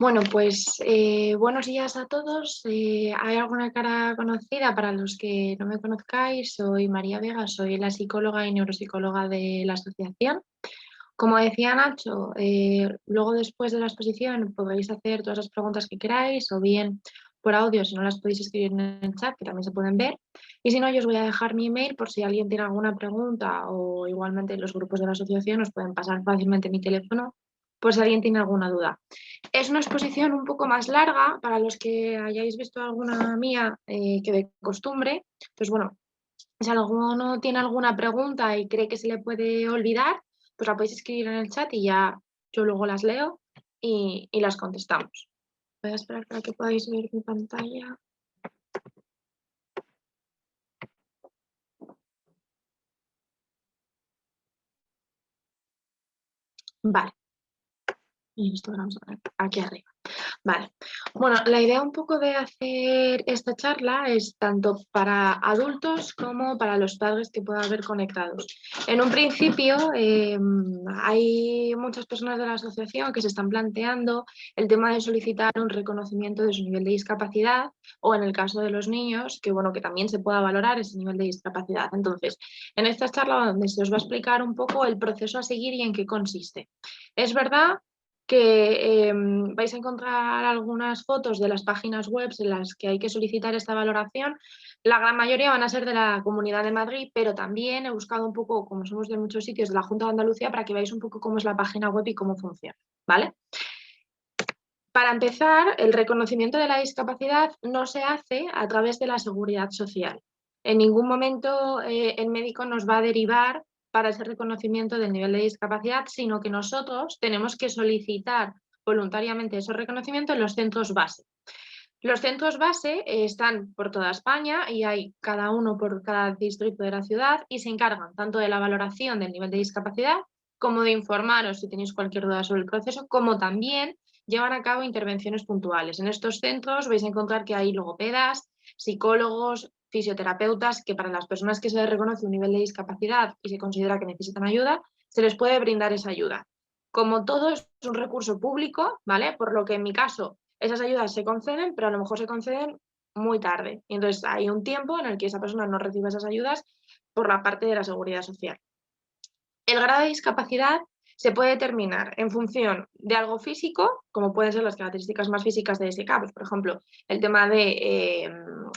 Bueno, pues buenos días a todos. ¿Hay alguna cara conocida para los que no me conozcáis? Soy María Vega, soy la psicóloga y neuropsicóloga de la asociación. Como decía Nacho, luego después de la exposición podréis hacer todas las preguntas que queráis o bien por audio si no las podéis escribir en el chat, que también se pueden ver. Y si no, yo os voy a dejar mi email por si alguien tiene alguna pregunta o igualmente los grupos de la asociación os pueden pasar fácilmente mi teléfono por si alguien tiene alguna duda. Es una exposición un poco más larga para los que hayáis visto alguna mía que de costumbre. Pues bueno, si alguno tiene alguna pregunta y cree que se le puede olvidar, pues la podéis escribir en el chat y ya yo luego las leo y las contestamos. Voy a esperar para que podáis ver mi pantalla. Vale. Y esto lo vamos a poner aquí arriba. Vale. Bueno, la idea un poco de hacer esta charla es tanto para adultos como para los padres que pueda haber conectados. En un principio, hay muchas personas de la asociación que se están planteando el tema de solicitar un reconocimiento de su nivel de discapacidad o en el caso de los niños, que bueno, que también se pueda valorar ese nivel de discapacidad. Entonces, en esta charla donde se os va a explicar un poco el proceso a seguir y en qué consiste. Es verdad que vais a encontrar algunas fotos de las páginas web en las que hay que solicitar esta valoración. La gran mayoría van a ser de la Comunidad de Madrid, pero también he buscado un poco, como somos de muchos sitios, de la Junta de Andalucía para que veáis un poco cómo es la página web y cómo funciona, ¿vale? Para empezar, el reconocimiento de la discapacidad no se hace a través de la seguridad social. En ningún momento el médico nos va a derivar para ese reconocimiento del nivel de discapacidad, sino que nosotros tenemos que solicitar voluntariamente esos reconocimientos en los centros base. Los centros base están por toda España y hay cada uno por cada distrito de la ciudad y se encargan tanto de la valoración del nivel de discapacidad como de informaros si tenéis cualquier duda sobre el proceso, como también llevan a cabo intervenciones puntuales. En estos centros vais a encontrar que hay logopedas, psicólogos, fisioterapeutas, que para las personas que se les reconoce un nivel de discapacidad y se considera que necesitan ayuda, se les puede brindar esa ayuda. Como todo es un recurso público, ¿vale? Por lo que en mi caso esas ayudas se conceden, pero a lo mejor se conceden muy tarde. Y entonces hay un tiempo en el que esa persona no recibe esas ayudas por la parte de la seguridad social. El grado de discapacidad se puede determinar en función de algo físico, como pueden ser las características más físicas de ese caso, por ejemplo, el tema de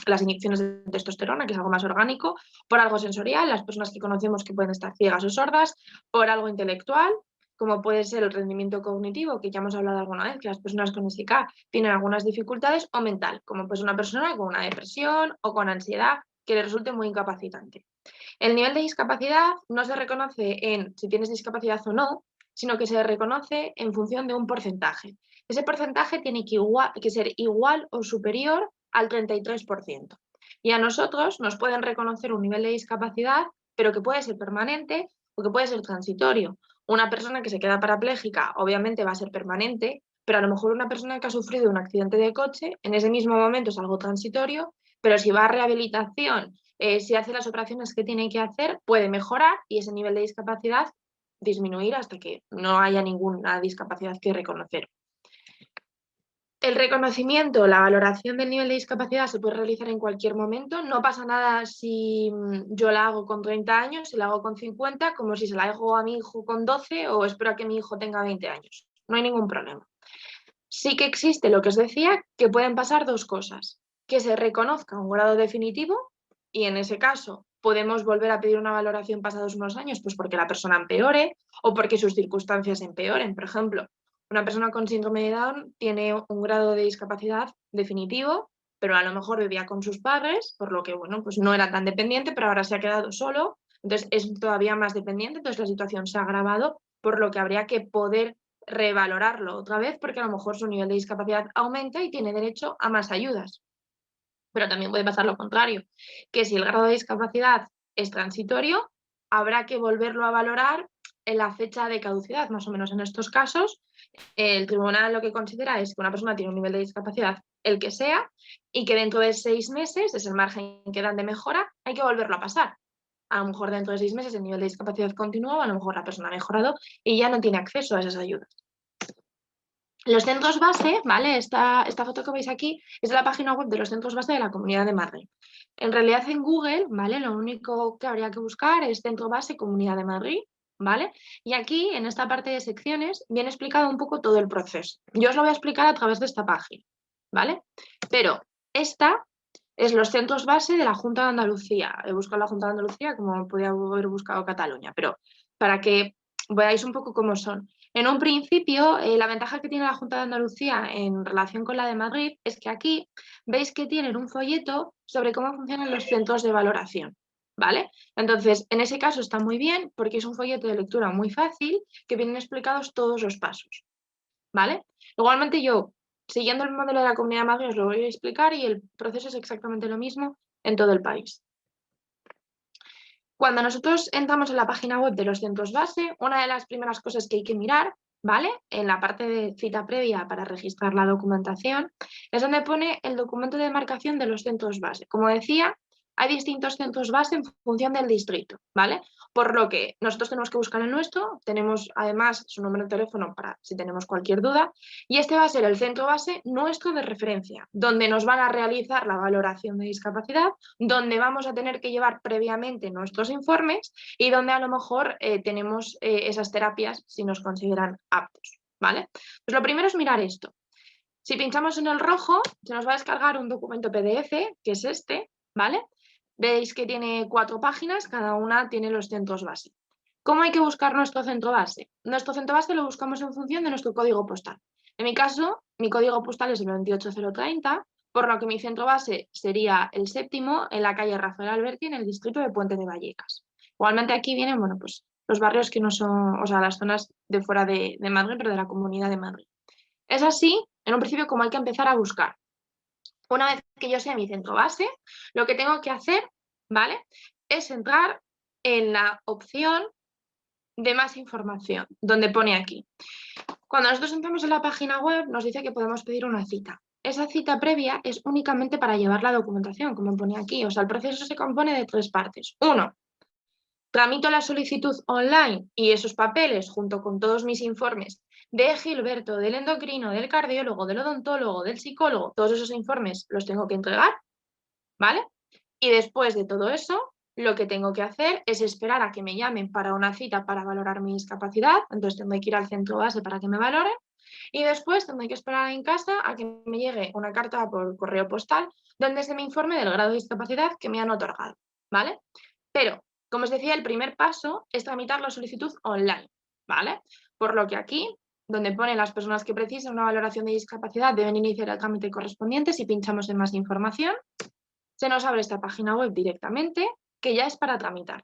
las inyecciones de testosterona, que es algo más orgánico, por algo sensorial, las personas que conocemos que pueden estar ciegas o sordas, por algo intelectual, como puede ser el rendimiento cognitivo, que ya hemos hablado alguna vez, que las personas con SK tienen algunas dificultades, o mental, como pues una persona con una depresión o con ansiedad que le resulte muy incapacitante. El nivel de discapacidad no se reconoce en si tienes discapacidad o no, sino que se reconoce en función de un porcentaje. Ese porcentaje tiene que ser igual o superior al 33%. Y a nosotros nos pueden reconocer un nivel de discapacidad, pero que puede ser permanente o que puede ser transitorio. Una persona que se queda parapléjica obviamente va a ser permanente, pero a lo mejor una persona que ha sufrido un accidente de coche en ese mismo momento es algo transitorio, pero si va a rehabilitación, si hace las operaciones que tiene que hacer, puede mejorar y ese nivel de discapacidad disminuir hasta que no haya ninguna discapacidad que reconocer. El reconocimiento, la valoración del nivel de discapacidad se puede realizar en cualquier momento. No pasa nada si yo la hago con 30 años, si la hago con 50, como si se la hago a mi hijo con 12 o espero a que mi hijo tenga 20 años. No hay ningún problema. Sí que existe lo que os decía, que pueden pasar dos cosas. Que se reconozca un grado definitivo y en ese caso podemos volver a pedir una valoración pasados unos años, pues porque la persona empeore o porque sus circunstancias empeoren. Por ejemplo, una persona con síndrome de Down tiene un grado de discapacidad definitivo, pero a lo mejor vivía con sus padres, por lo que bueno, pues no era tan dependiente, pero ahora se ha quedado solo, entonces es todavía más dependiente, entonces la situación se ha agravado, por lo que habría que poder revalorarlo otra vez porque a lo mejor su nivel de discapacidad aumenta y tiene derecho a más ayudas. Pero también puede pasar lo contrario, que si el grado de discapacidad es transitorio, habrá que volverlo a valorar en la fecha de caducidad, más o menos en estos casos. El tribunal lo que considera es que una persona tiene un nivel de discapacidad, el que sea, y que dentro de 6 meses, es el margen que dan de mejora, hay que volverlo a pasar. A lo mejor dentro de 6 meses el nivel de discapacidad continúa, a lo mejor la persona ha mejorado y ya no tiene acceso a esas ayudas. Los centros base, ¿vale? Esta foto que veis aquí es de la página web de los centros base de la Comunidad de Madrid. En realidad en Google, ¿vale? Lo único que habría que buscar es centro base Comunidad de Madrid, ¿vale? Y aquí, en esta parte de secciones, viene explicado un poco todo el proceso. Yo os lo voy a explicar a través de esta página, ¿vale? Pero esta es los centros base de la Junta de Andalucía. He buscado la Junta de Andalucía como podía haber buscado Cataluña, pero para que veáis un poco cómo son. En un principio, la ventaja que tiene la Junta de Andalucía en relación con la de Madrid es que aquí veis que tienen un folleto sobre cómo funcionan los centros de valoración, ¿vale? Entonces, en ese caso está muy bien porque es un folleto de lectura muy fácil que vienen explicados todos los pasos, ¿vale? Igualmente yo, siguiendo el modelo de la Comunidad de Madrid, os lo voy a explicar y el proceso es exactamente lo mismo en todo el país. Cuando nosotros entramos en la página web de los centros base, una de las primeras cosas que hay que mirar, ¿vale? En la parte de cita previa para registrar la documentación, es donde pone el documento de demarcación de los centros base. Como decía, hay distintos centros base en función del distrito, ¿vale? Por lo que nosotros tenemos que buscar el nuestro, tenemos además su número de teléfono para si tenemos cualquier duda, y este va a ser el centro base nuestro de referencia, donde nos van a realizar la valoración de discapacidad, donde vamos a tener que llevar previamente nuestros informes y donde a lo mejor tenemos esas terapias si nos consideran aptos, ¿vale? Pues lo primero es mirar esto. Si pinchamos en el rojo, se nos va a descargar un documento PDF, que es este, ¿vale? Veis que tiene 4 páginas, cada una tiene los centros base. ¿Cómo hay que buscar nuestro centro base? Nuestro centro base lo buscamos en función de nuestro código postal. En mi caso, mi código postal es el 28030, por lo que mi centro base sería el 7º en la calle Rafael Alberti, en el distrito de Puente de Vallecas. Igualmente aquí vienen, bueno, pues los barrios que no son, o sea, las zonas de fuera de Madrid, pero de la Comunidad de Madrid. Es así, en un principio, como hay que empezar a buscar. Una vez que yo sé mi centro base, lo que tengo que hacer, ¿vale? Es entrar en la opción de más información, donde pone aquí. Cuando nosotros entramos en la página web, nos dice que podemos pedir una cita. Esa cita previa es únicamente para llevar la documentación, como pone aquí. O sea, el proceso se compone de 3 partes. 1, tramito la solicitud online y esos papeles junto con todos mis informes de Gilberto, del endocrino, del cardiólogo, del odontólogo, del psicólogo, todos esos informes los tengo que entregar, ¿vale? Y después de todo eso, lo que tengo que hacer es esperar a que me llamen para una cita para valorar mi discapacidad, entonces tengo que ir al centro base para que me valoren, y después tengo que esperar en casa a que me llegue una carta por correo postal donde se me informe del grado de discapacidad que me han otorgado, ¿vale? Pero, como os decía, el primer paso es tramitar la solicitud online, ¿vale? Por lo que aquí, donde pone las personas que precisan una valoración de discapacidad deben iniciar el trámite correspondiente, si pinchamos en más información, se nos abre esta página web directamente, que ya es para tramitar,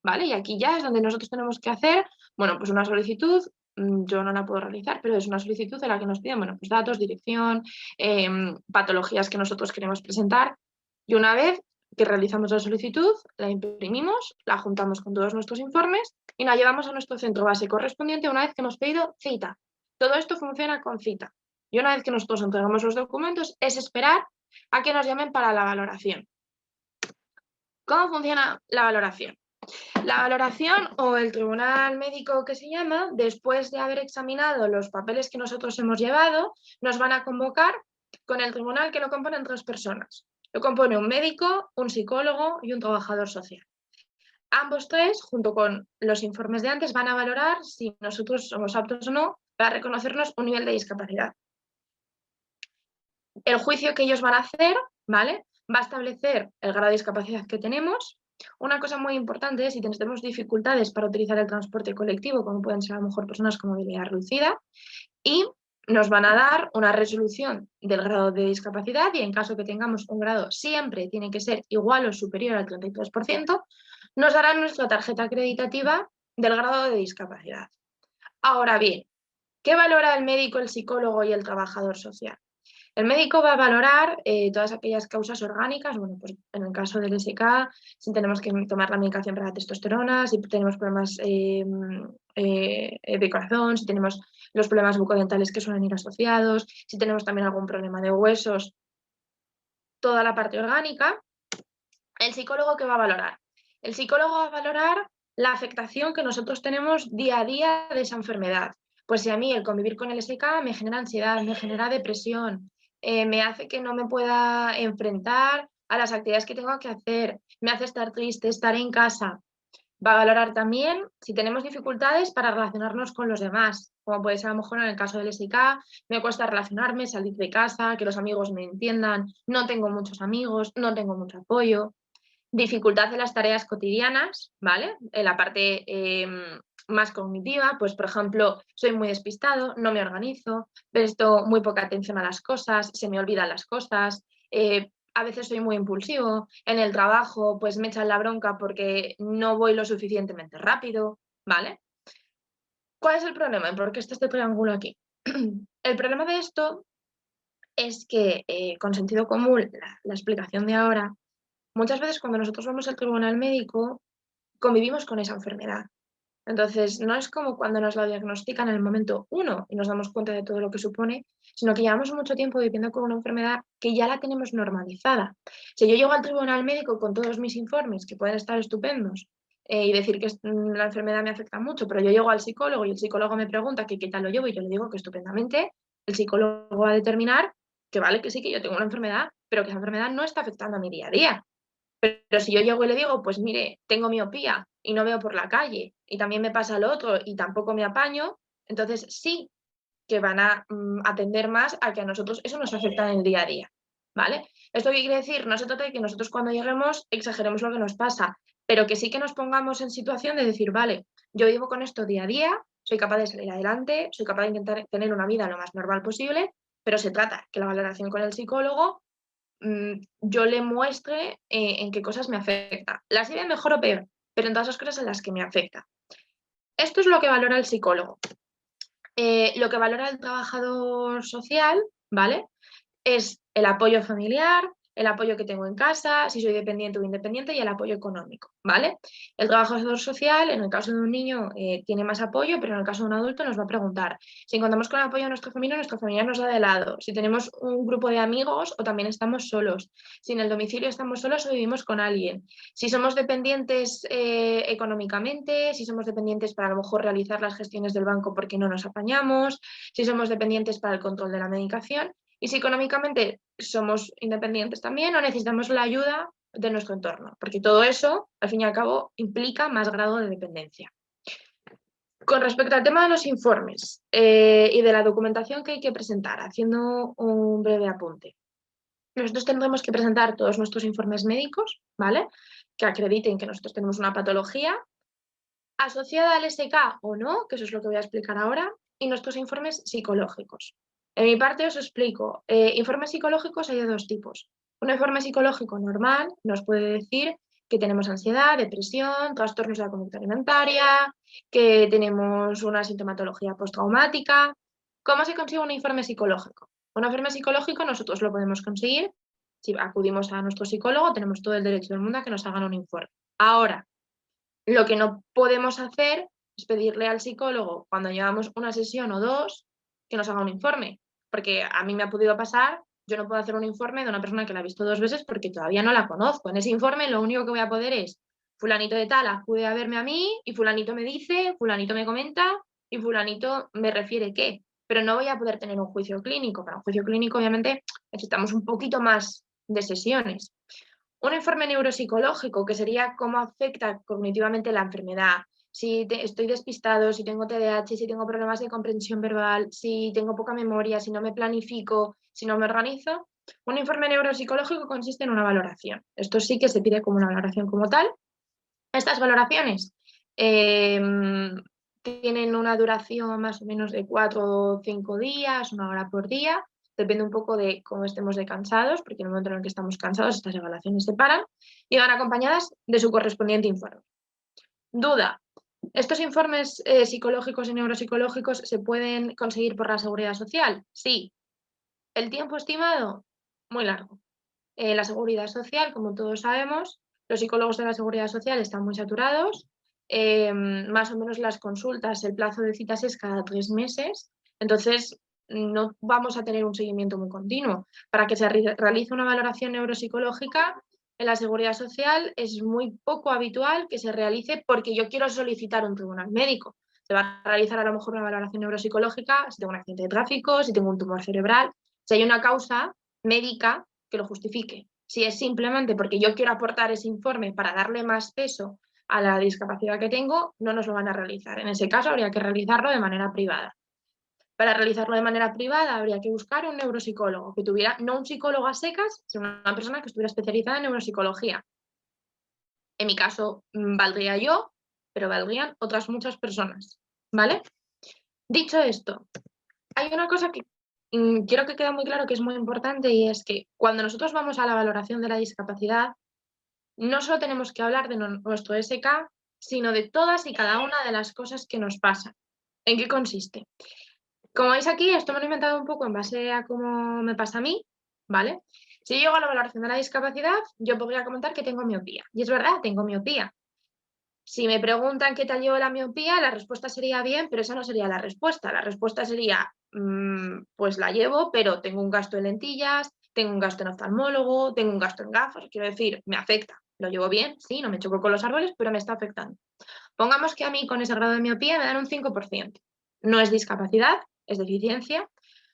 ¿vale? Y aquí ya es donde nosotros tenemos que hacer, bueno, pues una solicitud, yo no la puedo realizar, pero es una solicitud en la que nos piden, bueno, pues datos, dirección, patologías que nosotros queremos presentar, y una vez que realizamos la solicitud, la imprimimos, la juntamos con todos nuestros informes y la llevamos a nuestro centro base correspondiente una vez que hemos pedido cita. Todo esto funciona con cita. Y una vez que nosotros entregamos los documentos, es esperar a que nos llamen para la valoración. ¿Cómo funciona la valoración? La valoración o el tribunal médico que se llama, después de haber examinado los papeles que nosotros hemos llevado, nos van a convocar con el tribunal que lo componen 3 personas. Lo compone un médico, un psicólogo y un trabajador social. Ambos 3, junto con los informes de antes, van a valorar si nosotros somos aptos o no para reconocernos un nivel de discapacidad. El juicio que ellos van a hacer, ¿vale? Va a establecer el grado de discapacidad que tenemos. Una cosa muy importante es si tenemos dificultades para utilizar el transporte colectivo, como pueden ser a lo mejor personas con movilidad reducida, y nos van a dar una resolución del grado de discapacidad y en caso que tengamos un grado siempre tiene que ser igual o superior al 33%, nos darán nuestra tarjeta acreditativa del grado de discapacidad. Ahora bien, ¿qué valora el médico, el psicólogo y el trabajador social? El médico va a valorar todas aquellas causas orgánicas, bueno, pues en el caso del SK, si tenemos que tomar la medicación para la testosterona, si tenemos problemas de corazón, si tenemos los problemas bucodentales que suelen ir asociados, si tenemos también algún problema de huesos, toda la parte orgánica. ¿El psicólogo qué va a valorar? El psicólogo va a valorar la afectación que nosotros tenemos día a día de esa enfermedad. Pues si a mí el convivir con el SK me genera ansiedad, me genera depresión, me hace que no me pueda enfrentar a las actividades que tengo que hacer, me hace estar triste, estar en casa. Va a valorar también si tenemos dificultades para relacionarnos con los demás, como puede ser a lo mejor en el caso del SK, me cuesta relacionarme, salir de casa, que los amigos me entiendan, no tengo muchos amigos, no tengo mucho apoyo. Dificultad en las tareas cotidianas, ¿vale? En la parte más cognitiva, pues por ejemplo, soy muy despistado, no me organizo, presto muy poca atención a las cosas, se me olvidan las cosas, a veces soy muy impulsivo, en el trabajo pues me echan la bronca porque no voy lo suficientemente rápido, ¿vale? ¿Cuál es el problema? ¿Por qué está este triángulo aquí? El problema de esto es que con sentido común, la explicación de ahora, muchas veces cuando nosotros vamos al tribunal médico convivimos con esa enfermedad. Entonces, no es como cuando nos la diagnostican en el momento uno y nos damos cuenta de todo lo que supone, sino que llevamos mucho tiempo viviendo con una enfermedad que ya la tenemos normalizada. Si yo llego al tribunal médico con todos mis informes, que pueden estar estupendos, y decir que la enfermedad me afecta mucho, pero yo llego al psicólogo y el psicólogo me pregunta que qué tal lo llevo y yo le digo que estupendamente, el psicólogo va a determinar que vale, que sí, que yo tengo una enfermedad, pero que esa enfermedad no está afectando a mi día a día. Pero si yo llego y le digo, pues mire, tengo miopía y no veo por la calle y también me pasa lo otro y tampoco me apaño, entonces sí que van a atender más a que a nosotros eso nos afecta en el día a día, ¿vale? ¿Esto qué quiere decir? No se trata de que nosotros cuando lleguemos exageremos lo que nos pasa, pero que sí que nos pongamos en situación de decir, vale, yo vivo con esto día a día, soy capaz de salir adelante, soy capaz de intentar tener una vida lo más normal posible, pero se trata que la valoración con el psicólogo yo le muestre en qué cosas me afecta. Las iré mejor o peor, pero en todas las cosas en las que me afecta. Esto es lo que valora el psicólogo. Lo que valora el trabajador social, ¿vale? Es el apoyo familiar, el apoyo que tengo en casa, si soy dependiente o independiente y el apoyo económico, ¿vale? El trabajador social, en el caso de un niño, tiene más apoyo, pero en el caso de un adulto nos va a preguntar si contamos con el apoyo de nuestra familia nos da de lado, si tenemos un grupo de amigos o también estamos solos, si en el domicilio estamos solos o vivimos con alguien, si somos dependientes económicamente, si somos dependientes para a lo mejor realizar las gestiones del banco porque no nos apañamos, si somos dependientes para el control de la medicación. Y si económicamente somos independientes también o necesitamos la ayuda de nuestro entorno, porque todo eso, al fin y al cabo, implica más grado de dependencia. Con respecto al tema de los informes y de la documentación que hay que presentar, haciendo un breve apunte. Nosotros tendremos que presentar todos nuestros informes médicos, ¿vale? Que acrediten que nosotros tenemos una patología asociada al SK o no, que eso es lo que voy a explicar ahora, y nuestros informes psicológicos. En mi parte os explico. Informes psicológicos hay de dos tipos. Un informe psicológico normal nos puede decir que tenemos ansiedad, depresión, trastornos de la conducta alimentaria, que tenemos una sintomatología postraumática. ¿Cómo se consigue un informe psicológico? Un informe psicológico nosotros lo podemos conseguir si acudimos a nuestro psicólogo, tenemos todo el derecho del mundo a que nos hagan un informe. Ahora, lo que no podemos hacer es pedirle al psicólogo cuando llevamos una sesión o dos que nos haga un informe, porque a mí me ha podido pasar, yo no puedo hacer un informe de una persona que la he visto 2 veces porque todavía no la conozco. En ese informe lo único que voy a poder es fulanito de tal acude a verme a mí y fulanito me dice, fulanito me comenta y fulanito me refiere qué, pero no voy a poder tener un juicio clínico. Para un juicio clínico obviamente necesitamos un poquito más de sesiones. Un informe neuropsicológico, que sería cómo afecta cognitivamente la enfermedad, si estoy despistado, si tengo TDAH, si tengo problemas de comprensión verbal, si tengo poca memoria, si no me planifico, si no me organizo. Un informe neuropsicológico consiste en una valoración. Esto sí que se pide como una valoración como tal. Estas valoraciones tienen una duración más o menos de 4 o 5 días, 1 hora por día. Depende un poco de cómo estemos de cansados, porque en el momento en el que estamos cansados estas evaluaciones se paran y van acompañadas de su correspondiente informe. Duda. ¿Estos informes psicológicos y neuropsicológicos se pueden conseguir por la Seguridad Social? Sí. ¿El tiempo estimado? Muy largo. La Seguridad Social, como todos sabemos, los psicólogos de la Seguridad Social están muy saturados. Más o menos las consultas, el plazo de citas es cada 3 meses. Entonces, no vamos a tener un seguimiento muy continuo. Para que se realice una valoración neuropsicológica en la Seguridad Social es muy poco habitual que se realice porque yo quiero solicitar un tribunal médico. Se va a realizar a lo mejor una valoración neuropsicológica si tengo un accidente de tráfico, si tengo un tumor cerebral, si hay una causa médica que lo justifique. Si es simplemente porque yo quiero aportar ese informe para darle más peso a la discapacidad que tengo, no nos lo van a realizar. En ese caso habría que realizarlo de manera privada. Para realizarlo de manera privada habría que buscar un neuropsicólogo que tuviera, no un psicólogo a secas, sino una persona que estuviera especializada en neuropsicología. En mi caso valdría yo, pero valdrían otras muchas personas, ¿vale? Dicho esto, hay una cosa que quiero que quede muy claro que es muy importante y es que cuando nosotros vamos a la valoración de la discapacidad, no solo tenemos que hablar de nuestro SK, sino de todas y cada una de las cosas que nos pasan. ¿En qué consiste? Como veis aquí, esto me lo he inventado un poco en base a cómo me pasa a mí, ¿vale? Si yo llego a la valoración de la discapacidad, yo podría comentar que tengo miopía. Y es verdad, tengo miopía. Si me preguntan qué tal llevo la miopía, la respuesta sería bien, pero esa no sería la respuesta. La respuesta sería, pues la llevo, pero tengo un gasto en lentillas, tengo un gasto en oftalmólogo, tengo un gasto en gafas. Quiero decir, me afecta. Lo llevo bien, sí, no me choco con los árboles, pero me está afectando. Pongamos que a mí con ese grado de miopía me dan un 5%. No es discapacidad, es deficiencia,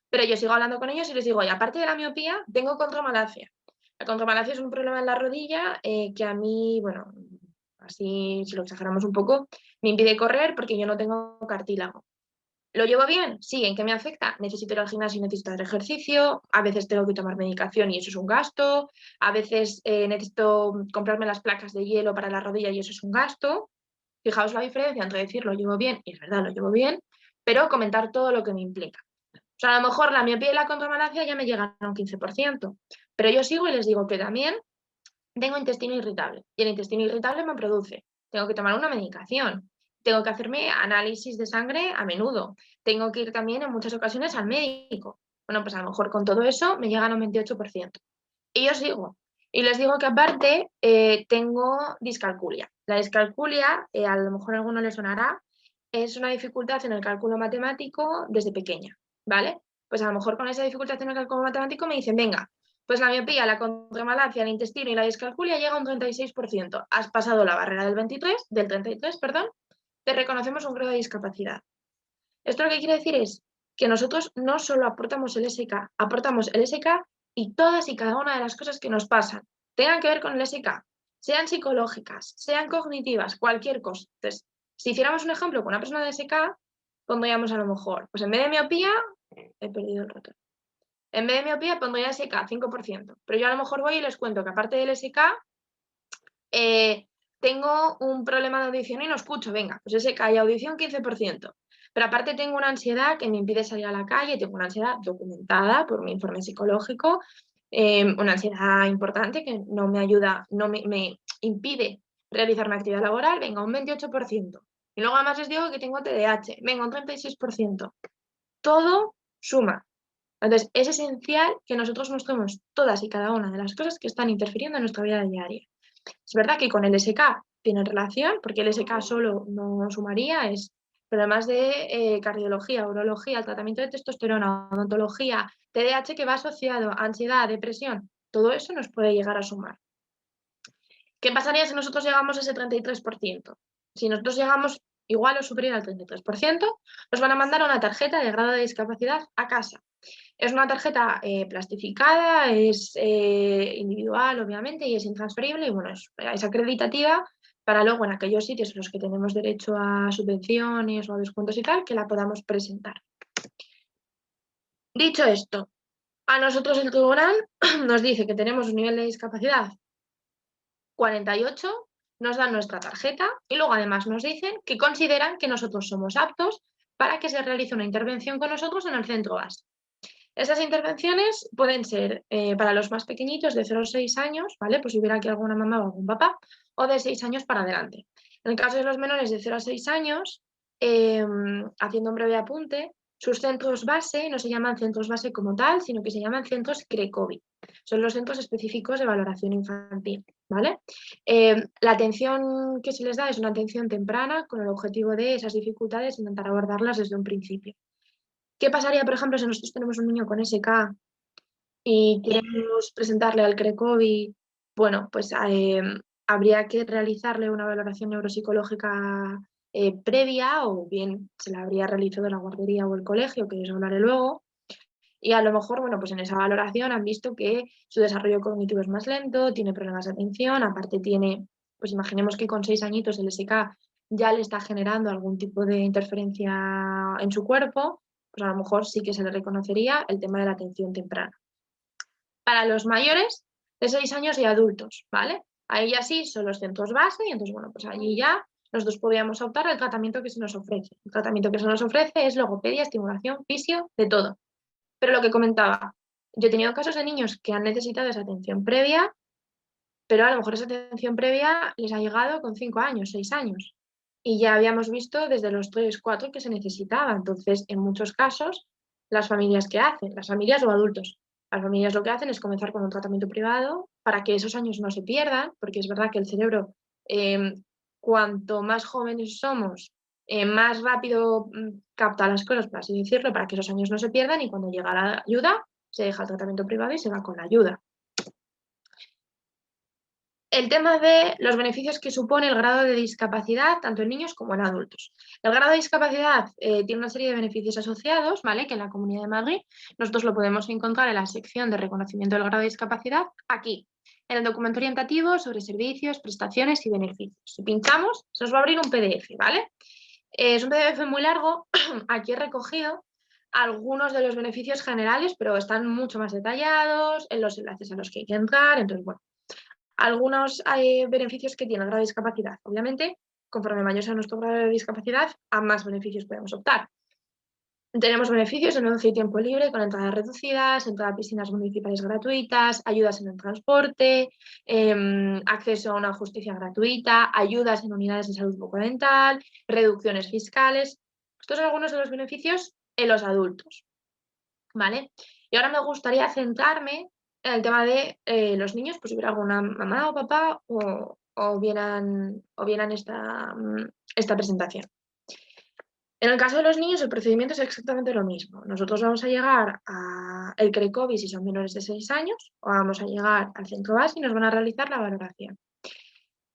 pero yo sigo hablando con ellos y les digo, y aparte de la miopía, tengo contromalacia. La contromalacia es un problema en la rodilla que a mí, bueno, así si lo exageramos un poco, me impide correr porque yo no tengo cartílago. ¿Lo llevo bien? Sí. ¿En qué me afecta? Necesito ir al gimnasio y necesito hacer ejercicio, a veces tengo que tomar medicación y eso es un gasto, a veces necesito comprarme las placas de hielo para la rodilla y eso es un gasto. Fijaos la diferencia entre decir lo llevo bien, y es verdad, lo llevo bien, pero comentar todo lo que me implica. O sea, a lo mejor la miopía y la contromalacia ya me llegan a un 15%, pero yo sigo y les digo que también tengo intestino irritable y el intestino irritable me produce, tengo que tomar una medicación, tengo que hacerme análisis de sangre a menudo, tengo que ir también en muchas ocasiones al médico. Bueno, pues a lo mejor con todo eso me llegan a un 28%. Y yo sigo. Y les digo que aparte tengo discalculia. La discalculia, a lo mejor a alguno le sonará, es una dificultad en el cálculo matemático desde pequeña, ¿vale? Pues a lo mejor con esa dificultad en el cálculo matemático me dicen, venga, pues la miopía, la contromalacia, el intestino y la discalculia llega a un 36%. Has pasado la barrera del 33, perdón, te reconocemos un grado de discapacidad. Esto lo que quiere decir es que nosotros no solo aportamos el SK, aportamos el SK y todas y cada una de las cosas que nos pasan tengan que ver con el SK, sean psicológicas, sean cognitivas, cualquier cosa. Entonces, si hiciéramos un ejemplo con una persona de SK, pondríamos a lo mejor, pues en vez de miopía, he perdido el ratón. En vez de miopía pondría SK 5%, pero yo a lo mejor voy y les cuento que aparte del SK, tengo un problema de audición y no escucho, venga, pues SK y audición 15%. Pero aparte tengo una ansiedad que me impide salir a la calle, tengo una ansiedad documentada por mi informe psicológico, una ansiedad importante que no me ayuda, no me impide realizar una actividad laboral, venga, un 28%. Y luego además les digo que tengo TDAH, venga, un 36%. Todo suma. Entonces, es esencial que nosotros mostremos todas y cada una de las cosas que están interfiriendo en nuestra vida diaria. Es verdad que con el SK tienen relación, porque el SK solo no sumaría, es problemas de cardiología, urología, tratamiento de testosterona, odontología, TDAH que va asociado a ansiedad, depresión, todo eso nos puede llegar a sumar. ¿Qué pasaría si nosotros llegamos a ese 33%? Si nosotros llegamos igual o superior al 33%, nos van a mandar una tarjeta de grado de discapacidad a casa. Es una tarjeta plastificada, es individual, obviamente, y es intransferible, y bueno, es acreditativa para luego en aquellos sitios en los que tenemos derecho a subvenciones o a descuentos y tal, que la podamos presentar. Dicho esto, a nosotros el tribunal nos dice que tenemos un nivel de discapacidad 48, nos dan nuestra tarjeta y luego además nos dicen que consideran que nosotros somos aptos para que se realice una intervención con nosotros en el centro base. Esas intervenciones pueden ser para los más pequeñitos de 0 a 6 años, ¿vale? Pues si hubiera aquí alguna mamá o algún papá, o de 6 años para adelante. En el caso de los menores de 0 a 6 años, haciendo un breve apunte, sus centros base no se llaman centros base como tal, sino que se llaman centros CRECOVI. Son los centros específicos de valoración infantil, ¿vale? La atención que se les da es una atención temprana con el objetivo de esas dificultades intentar abordarlas desde un principio. ¿Qué pasaría, por ejemplo, si nosotros tenemos un niño con SK y queremos presentarle al CRECOVI? Bueno, pues habría que realizarle una valoración neuropsicológica previa, o bien se la habría realizado la guardería o el colegio, que de eso hablaré luego. Y a lo mejor, bueno, pues en esa valoración han visto que su desarrollo cognitivo es más lento, tiene problemas de atención, aparte tiene, pues imaginemos que con 6 añitos el SK ya le está generando algún tipo de interferencia en su cuerpo, pues a lo mejor sí que se le reconocería el tema de la atención temprana. Para los mayores de 6 años y adultos, ¿vale? Ahí ya sí son los centros base y entonces, bueno, pues allí ya nosotros podríamos optar al tratamiento que se nos ofrece. El tratamiento que se nos ofrece es logopedia, estimulación, fisio, de todo. Pero lo que comentaba, yo he tenido casos de niños que han necesitado esa atención previa, pero a lo mejor esa atención previa les ha llegado con 5 años, 6 años. Y ya habíamos visto desde los 3, 4 que se necesitaba. Entonces, en muchos casos, las familias ¿qué hacen? Las familias o adultos. Las familias lo que hacen es comenzar con un tratamiento privado para que esos años no se pierdan, porque es verdad que el cerebro, eh, cuanto más jóvenes somos, más rápido capta las cosas, por así decirlo, para que esos años no se pierdan y cuando llega la ayuda, se deja el tratamiento privado y se va con la ayuda. El tema de los beneficios que supone el grado de discapacidad, tanto en niños como en adultos. El grado de discapacidad tiene una serie de beneficios asociados, ¿vale? Que en la Comunidad de Madrid nosotros lo podemos encontrar en la sección de reconocimiento del grado de discapacidad, aquí, en el documento orientativo sobre servicios, prestaciones y beneficios. Si pinchamos, se nos va a abrir un PDF, ¿vale? Es un PDF muy largo, aquí he recogido algunos de los beneficios generales, pero están mucho más detallados en los enlaces a los que hay que entrar, entonces, bueno. Algunos beneficios que tiene el grado de discapacidad. Obviamente, conforme mayor sea nuestro grado de discapacidad, a más beneficios podemos optar. Tenemos beneficios en ocio y tiempo libre con entradas reducidas, entrada a piscinas municipales gratuitas, ayudas en el transporte, acceso a una justicia gratuita, ayudas en unidades de salud bucodental, reducciones fiscales. Estos son algunos de los beneficios en los adultos, ¿vale? Y ahora me gustaría centrarme en el tema de los niños, pues si hubiera alguna mamá o papá o vieran esta presentación. En el caso de los niños, el procedimiento es exactamente lo mismo. Nosotros vamos a llegar al CRECOVI si son menores de 6 años, o vamos a llegar al centro base y nos van a realizar la valoración.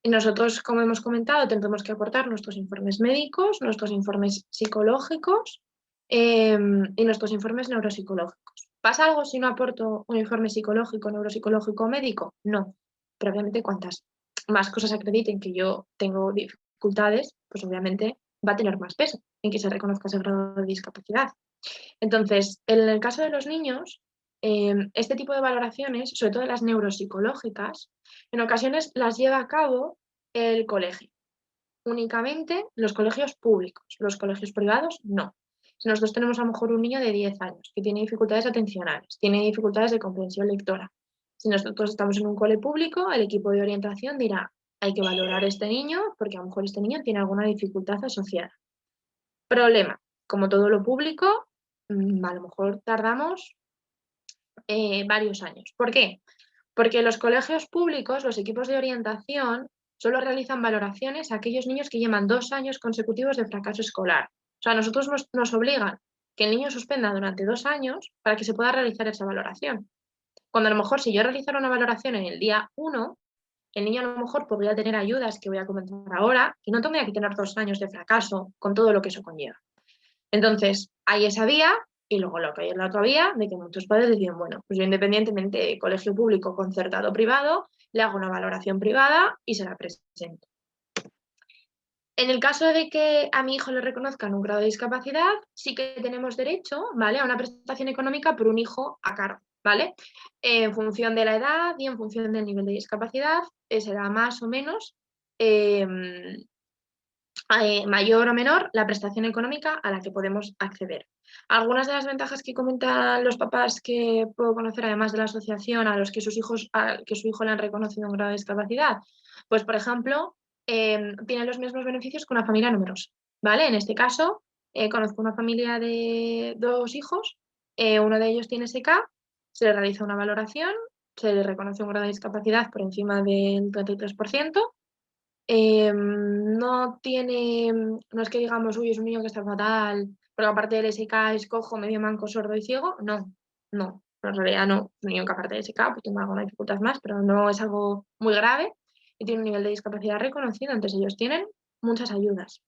Y nosotros, como hemos comentado, tendremos que aportar nuestros informes médicos, nuestros informes psicológicos y nuestros informes neuropsicológicos. ¿Pasa algo si no aporto un informe psicológico, neuropsicológico o médico? No. Pero obviamente cuantas más cosas acrediten que yo tengo dificultades, pues obviamente va a tener más peso en que se reconozca ese grado de discapacidad. Entonces, en el caso de los niños, este tipo de valoraciones, sobre todo las neuropsicológicas, en ocasiones las lleva a cabo el colegio. Únicamente los colegios públicos, los colegios privados no. Si nosotros tenemos a lo mejor un niño de 10 años que tiene dificultades atencionales, tiene dificultades de comprensión lectora, si nosotros estamos en un cole público, el equipo de orientación dirá, hay que valorar a este niño porque a lo mejor este niño tiene alguna dificultad asociada. Problema, como todo lo público, a lo mejor tardamos varios años. ¿Por qué? Porque los colegios públicos, los equipos de orientación, solo realizan valoraciones a aquellos niños que llevan 2 años consecutivos de fracaso escolar. O sea, a nosotros nos obligan que el niño suspenda durante 2 años para que se pueda realizar esa valoración. Cuando a lo mejor si yo realizara una valoración en el día 1, el niño a lo mejor podría tener ayudas que voy a comentar ahora y no tendría que tener 2 años de fracaso con todo lo que eso conlleva. Entonces, hay esa vía y luego lo que hay en la otra vía de que muchos padres deciden, bueno, pues yo independientemente de colegio público, concertado o privado, le hago una valoración privada y se la presento. En el caso de que a mi hijo le reconozcan un grado de discapacidad, sí que tenemos derecho, ¿vale?, a una prestación económica por un hijo a cargo, ¿vale? En función de la edad y en función del nivel de discapacidad, será más o menos mayor o menor la prestación económica a la que podemos acceder. Algunas de las ventajas que comentan los papás que puedo conocer, además de la asociación, a los que que su hijo le han reconocido un grado de discapacidad, pues por ejemplo, tienen los mismos beneficios que una familia numerosa, ¿vale? En este caso, conozco una familia de 2 hijos, uno de ellos tiene SK, se le realiza una valoración, se le reconoce un grado de discapacidad por encima del 33%. No tiene, no es que digamos, uy, es un niño que está fatal, porque aparte del SK es cojo, medio manco, sordo y ciego. No, no, pero en realidad no. Es un niño que aparte del SK pues tiene alguna dificultad más, pero no es algo muy grave y tiene un nivel de discapacidad reconocido, entonces ellos tienen muchas ayudas.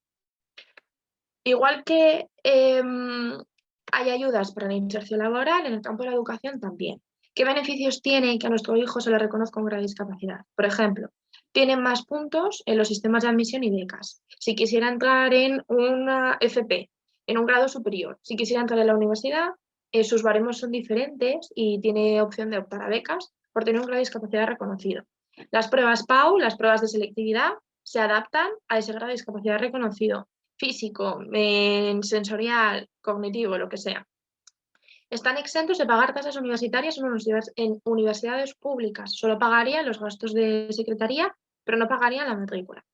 Igual que hay ayudas para la inserción laboral, en el campo de la educación también. ¿Qué beneficios tiene que a nuestro hijo se le reconozca un grado de discapacidad? Por ejemplo, tienen más puntos en los sistemas de admisión y becas. Si quisiera entrar en una FP, en un grado superior, si quisiera entrar en la universidad, sus baremos son diferentes y tiene opción de optar a becas por tener un grado de discapacidad reconocido. Las pruebas PAU, las pruebas de selectividad, se adaptan a ese grado de discapacidad reconocido, físico, sensorial, cognitivo, lo que sea. Están exentos de pagar tasas universitarias en universidades públicas. Solo pagarían los gastos de secretaría, pero no pagarían la matrícula.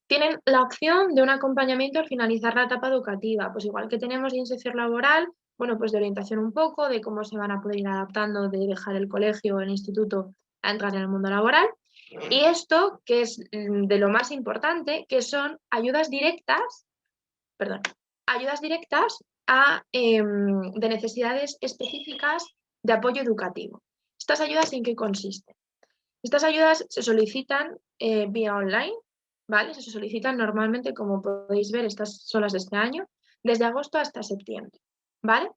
Tienen la opción de un acompañamiento al finalizar la etapa educativa, pues igual que tenemos de inserción laboral, bueno, pues de orientación un poco, de cómo se van a poder ir adaptando de dejar el colegio o el instituto a entrar en el mundo laboral. Y esto, que es de lo más importante, que son ayudas directas, de necesidades específicas de apoyo educativo. ¿Estas ayudas en qué consisten? Estas ayudas se solicitan vía online, ¿vale? Se solicitan normalmente, como podéis ver, estas son las de este año, desde agosto hasta septiembre, ¿vale?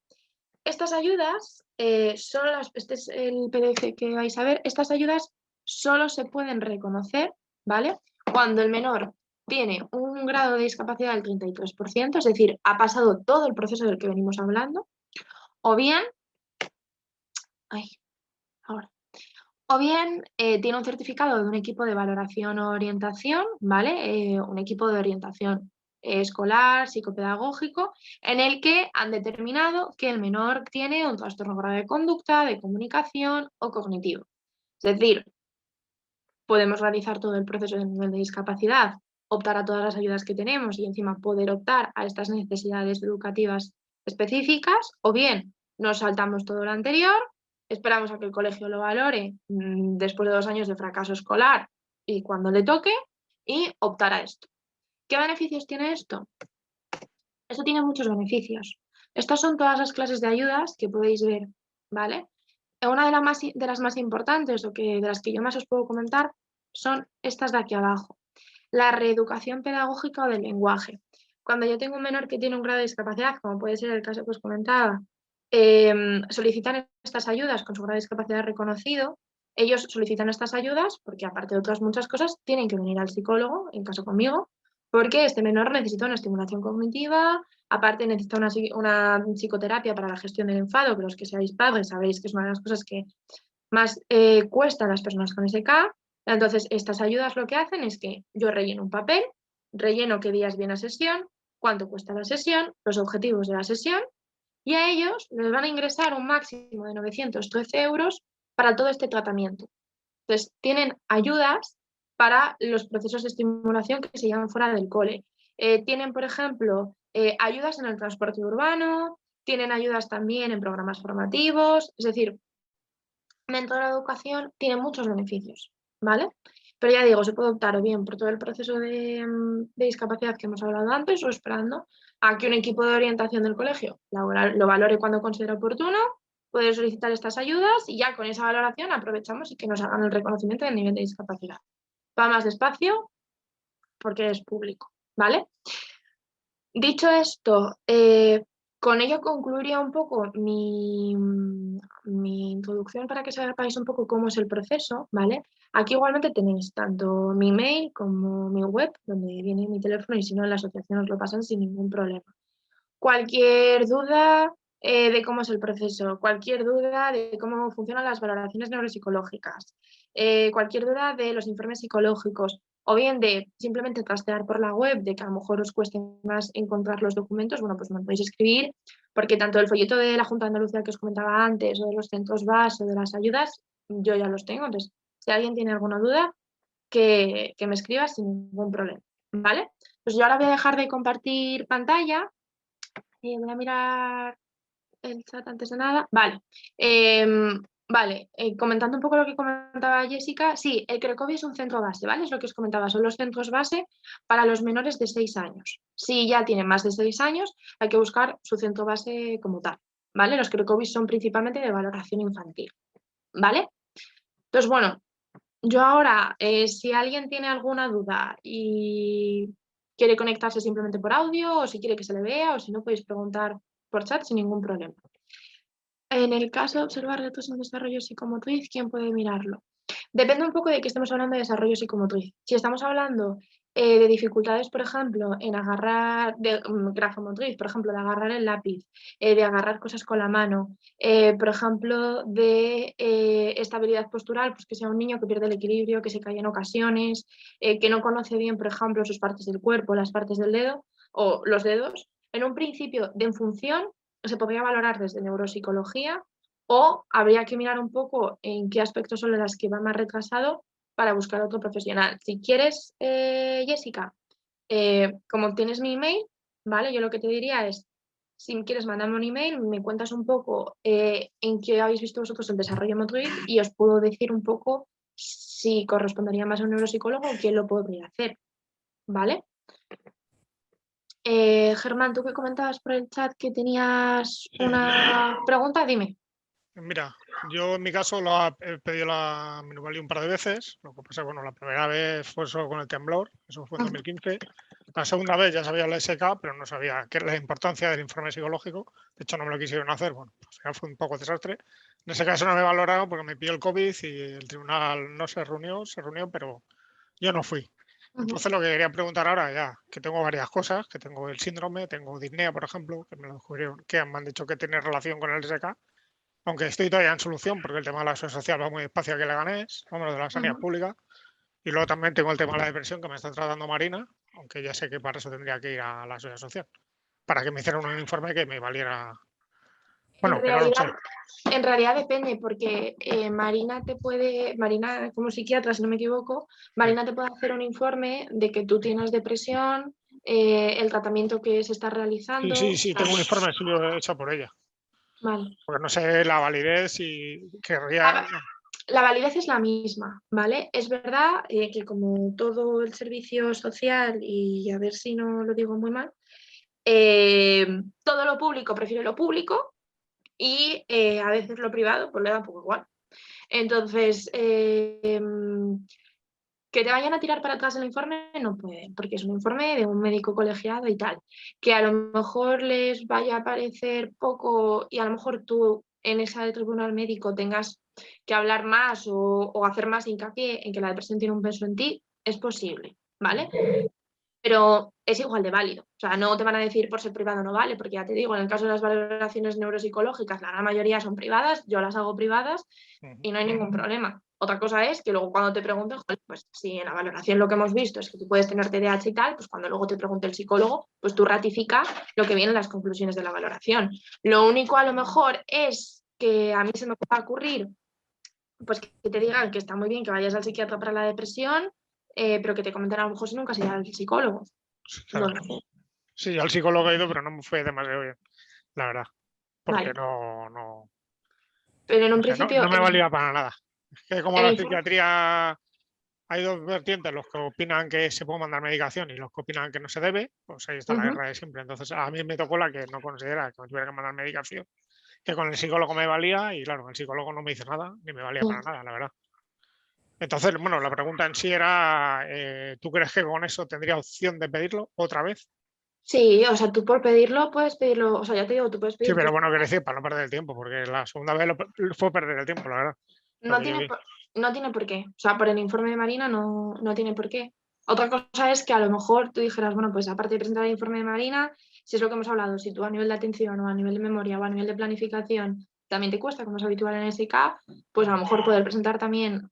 Estas ayudas este es el PDF que vais a ver, estas ayudas solo se pueden reconocer, ¿vale? Cuando el menor tiene un grado de discapacidad del 33%, es decir, ha pasado todo el proceso del que venimos hablando, o bien, tiene un certificado de un equipo de valoración o orientación, ¿vale? Un equipo de orientación escolar, psicopedagógico, en el que han determinado que el menor tiene un trastorno grave de conducta, de comunicación o cognitivo. Es decir, podemos realizar todo el proceso de nivel de discapacidad, optar a todas las ayudas que tenemos y encima poder optar a estas necesidades educativas específicas, o bien nos saltamos todo lo anterior, esperamos a que el colegio lo valore después de 2 años de fracaso escolar y cuando le toque, y optar a esto. ¿Qué beneficios tiene esto? Esto tiene muchos beneficios. Estas son todas las clases de ayudas que podéis ver, ¿vale? Una de las más importantes, o de las que yo más os puedo comentar, son estas de aquí abajo. La reeducación pedagógica o del lenguaje. Cuando yo tengo un menor que tiene un grado de discapacidad, como puede ser el caso que os comentaba, solicitan estas ayudas con su grado de discapacidad reconocido. Ellos solicitan estas ayudas porque, aparte de otras muchas cosas, tienen que venir al psicólogo, en caso conmigo, porque este menor necesita una estimulación cognitiva, aparte necesita una psicoterapia para la gestión del enfado, que los que seáis padres sabéis que es una de las cosas que más cuesta a las personas con SK. Entonces, estas ayudas lo que hacen es que yo relleno un papel, relleno qué días viene a sesión, cuánto cuesta la sesión, los objetivos de la sesión, y a ellos les van a ingresar un máximo de 913 euros para todo este tratamiento. Entonces, tienen ayudas para los procesos de estimulación que se llevan fuera del cole. Tienen, por ejemplo, ayudas en el transporte urbano, tienen ayudas también en programas formativos, es decir, dentro de la educación tiene muchos beneficios, ¿vale? Pero ya digo, se puede optar o bien por todo el proceso de discapacidad que hemos hablado antes, o esperando a que un equipo de orientación del colegio lo valore cuando considera oportuno, puede solicitar estas ayudas y ya con esa valoración aprovechamos y que nos hagan el reconocimiento del nivel de discapacidad. Va más despacio porque es público, ¿vale? Dicho esto, con ello concluiría un poco mi introducción para que sepáis un poco cómo es el proceso, ¿vale? Aquí igualmente tenéis tanto mi mail como mi web, donde viene mi teléfono, y si no en la asociación os lo pasan sin ningún problema. Cualquier duda de cómo es el proceso, cualquier duda de cómo funcionan las valoraciones neuropsicológicas, cualquier duda de los informes psicológicos, o bien de simplemente trastear por la web, de que a lo mejor os cueste más encontrar los documentos, bueno, pues me podéis escribir, porque tanto el folleto de la Junta de Andalucía que os comentaba antes, o de los centros base, o de las ayudas, yo ya los tengo. Entonces, si alguien tiene alguna duda, que me escriba sin ningún problema, ¿vale? Pues yo ahora voy a dejar de compartir pantalla. Voy a mirar el chat antes de nada. Vale. Vale, comentando un poco lo que comentaba Jessica, sí, el Cracovia es un centro base, ¿vale? Es lo que os comentaba, son los centros base para los menores de 6 años. Si ya tienen más de 6 años, hay que buscar su centro base como tal, ¿vale? Los Cracovia son principalmente de valoración infantil, ¿vale? Entonces, bueno, yo ahora, si alguien tiene alguna duda y quiere conectarse simplemente por audio o si quiere que se le vea o si no podéis preguntar por chat sin ningún problema. En el caso de observar retos en desarrollo psicomotriz, ¿quién puede mirarlo? Depende un poco de que estemos hablando de desarrollo psicomotriz. Si estamos hablando de dificultades, por ejemplo, en agarrar, grafomotriz, por ejemplo, de agarrar el lápiz, de agarrar cosas con la mano, por ejemplo, de estabilidad postural, pues que sea un niño que pierde el equilibrio, que se cae en ocasiones, que no conoce bien, por ejemplo, sus partes del cuerpo, las partes del dedo o los dedos, en un principio de en función se podría valorar desde neuropsicología o habría que mirar un poco en qué aspectos son las que va más retrasado para buscar otro profesional. Si quieres, Jessica, como tienes mi email, ¿vale? Yo lo que te diría es, si quieres mandarme un email, me cuentas un poco en qué habéis visto vosotros el desarrollo motriz y os puedo decir un poco si correspondería más a un neuropsicólogo o quién lo podría hacer, ¿vale? Germán, tú que comentabas por el chat que tenías una pregunta, dime. Mira, yo en mi caso he pedido la minusvalía un par de veces. Lo que pasa, bueno, la primera vez fue solo con el temblor, eso fue en 2015. La segunda vez ya sabía la SK, pero no sabía qué la importancia del informe psicológico. De hecho, no me lo quisieron hacer. Bueno, al final fue un poco desastre. En ese caso no me valoraron porque me pilló el COVID y el tribunal no se reunió, pero yo no fui. Entonces lo que quería preguntar ahora, ya que tengo varias cosas, que tengo el síndrome, tengo disnea, por ejemplo, que me lo descubrieron, que me han dicho que tiene relación con el SK, aunque estoy todavía en solución porque el tema de la seguridad social va muy despacio aquí en Leganés, vamos, de la sanidad pública. Y luego también tengo el tema de la depresión que me está tratando Marina, aunque ya sé que para eso tendría que ir a la seguridad social, para que me hicieran un informe que me valiera. Bueno, que no lo sé. En realidad depende, porque Marina como psiquiatra, si no me equivoco, Marina te puede hacer un informe de que tú tienes depresión, el tratamiento que se está realizando. Sí, tengo un informe suyo hecho por ella. Vale. Porque no sé la validez y querría. La validez es la misma, ¿vale? Es verdad que como todo el servicio social, y a ver si no lo digo muy mal, todo lo público prefiere lo público y a veces lo privado pues le da un poco igual. Entonces, que te vayan a tirar para atrás el informe no pueden, porque es un informe de un médico colegiado y tal. Que a lo mejor les vaya a parecer poco y a lo mejor tú en ese tribunal médico tengas que hablar más o hacer más hincapié en que la depresión tiene un peso en ti, es posible, ¿vale? Pero es igual de válido. O sea, no te van a decir por ser privado no vale, porque ya te digo, en el caso de las valoraciones neuropsicológicas, la gran mayoría son privadas, yo las hago privadas y no hay ningún problema. Otra cosa es que luego cuando te pregunten, pues si en la valoración lo que hemos visto es que tú puedes tener TDAH y tal, pues cuando luego te pregunte el psicólogo, pues tú ratifica lo que viene en las conclusiones de la valoración. Lo único a lo mejor es que a mí se me pueda ocurrir, pues que te digan que está muy bien que vayas al psiquiatra para la depresión, pero que te comenten a lo mejor si nunca se irá al psicólogo. Claro. No lo sé. Sí, al psicólogo he ido, pero no me fue demasiado bien, la verdad. Porque Vale. no, Pero en un o sea, principio, no me valía para nada. Es que como el la informe, psiquiatría hay dos vertientes, los que opinan que se puede mandar medicación y los que opinan que no se debe, pues ahí está la guerra de siempre. Entonces a mí me tocó la que no considera que me tuviera que mandar medicación, que con el psicólogo me valía y claro, el psicólogo no me hizo nada, ni me valía para nada, la verdad. Entonces, bueno, la pregunta en sí era, ¿tú crees que con eso tendría opción de pedirlo otra vez? sí, o sea, tú por pedirlo puedes pedirlo, o sea, ya te digo, tú puedes Sí, pedir pero bueno, quiero decir, para no perder el tiempo, porque la segunda vez fue perder el tiempo, la verdad. Lo no que yo tiene, vi. no tiene por qué, o sea, por el informe de Marina no tiene por qué. Otra cosa es que a lo mejor tú dijeras, bueno, pues aparte de presentar el informe de Marina, si es lo que hemos hablado, si tú a nivel de atención o a nivel de memoria o a nivel de planificación también te cuesta, como es habitual en SK, pues a lo mejor poder presentar también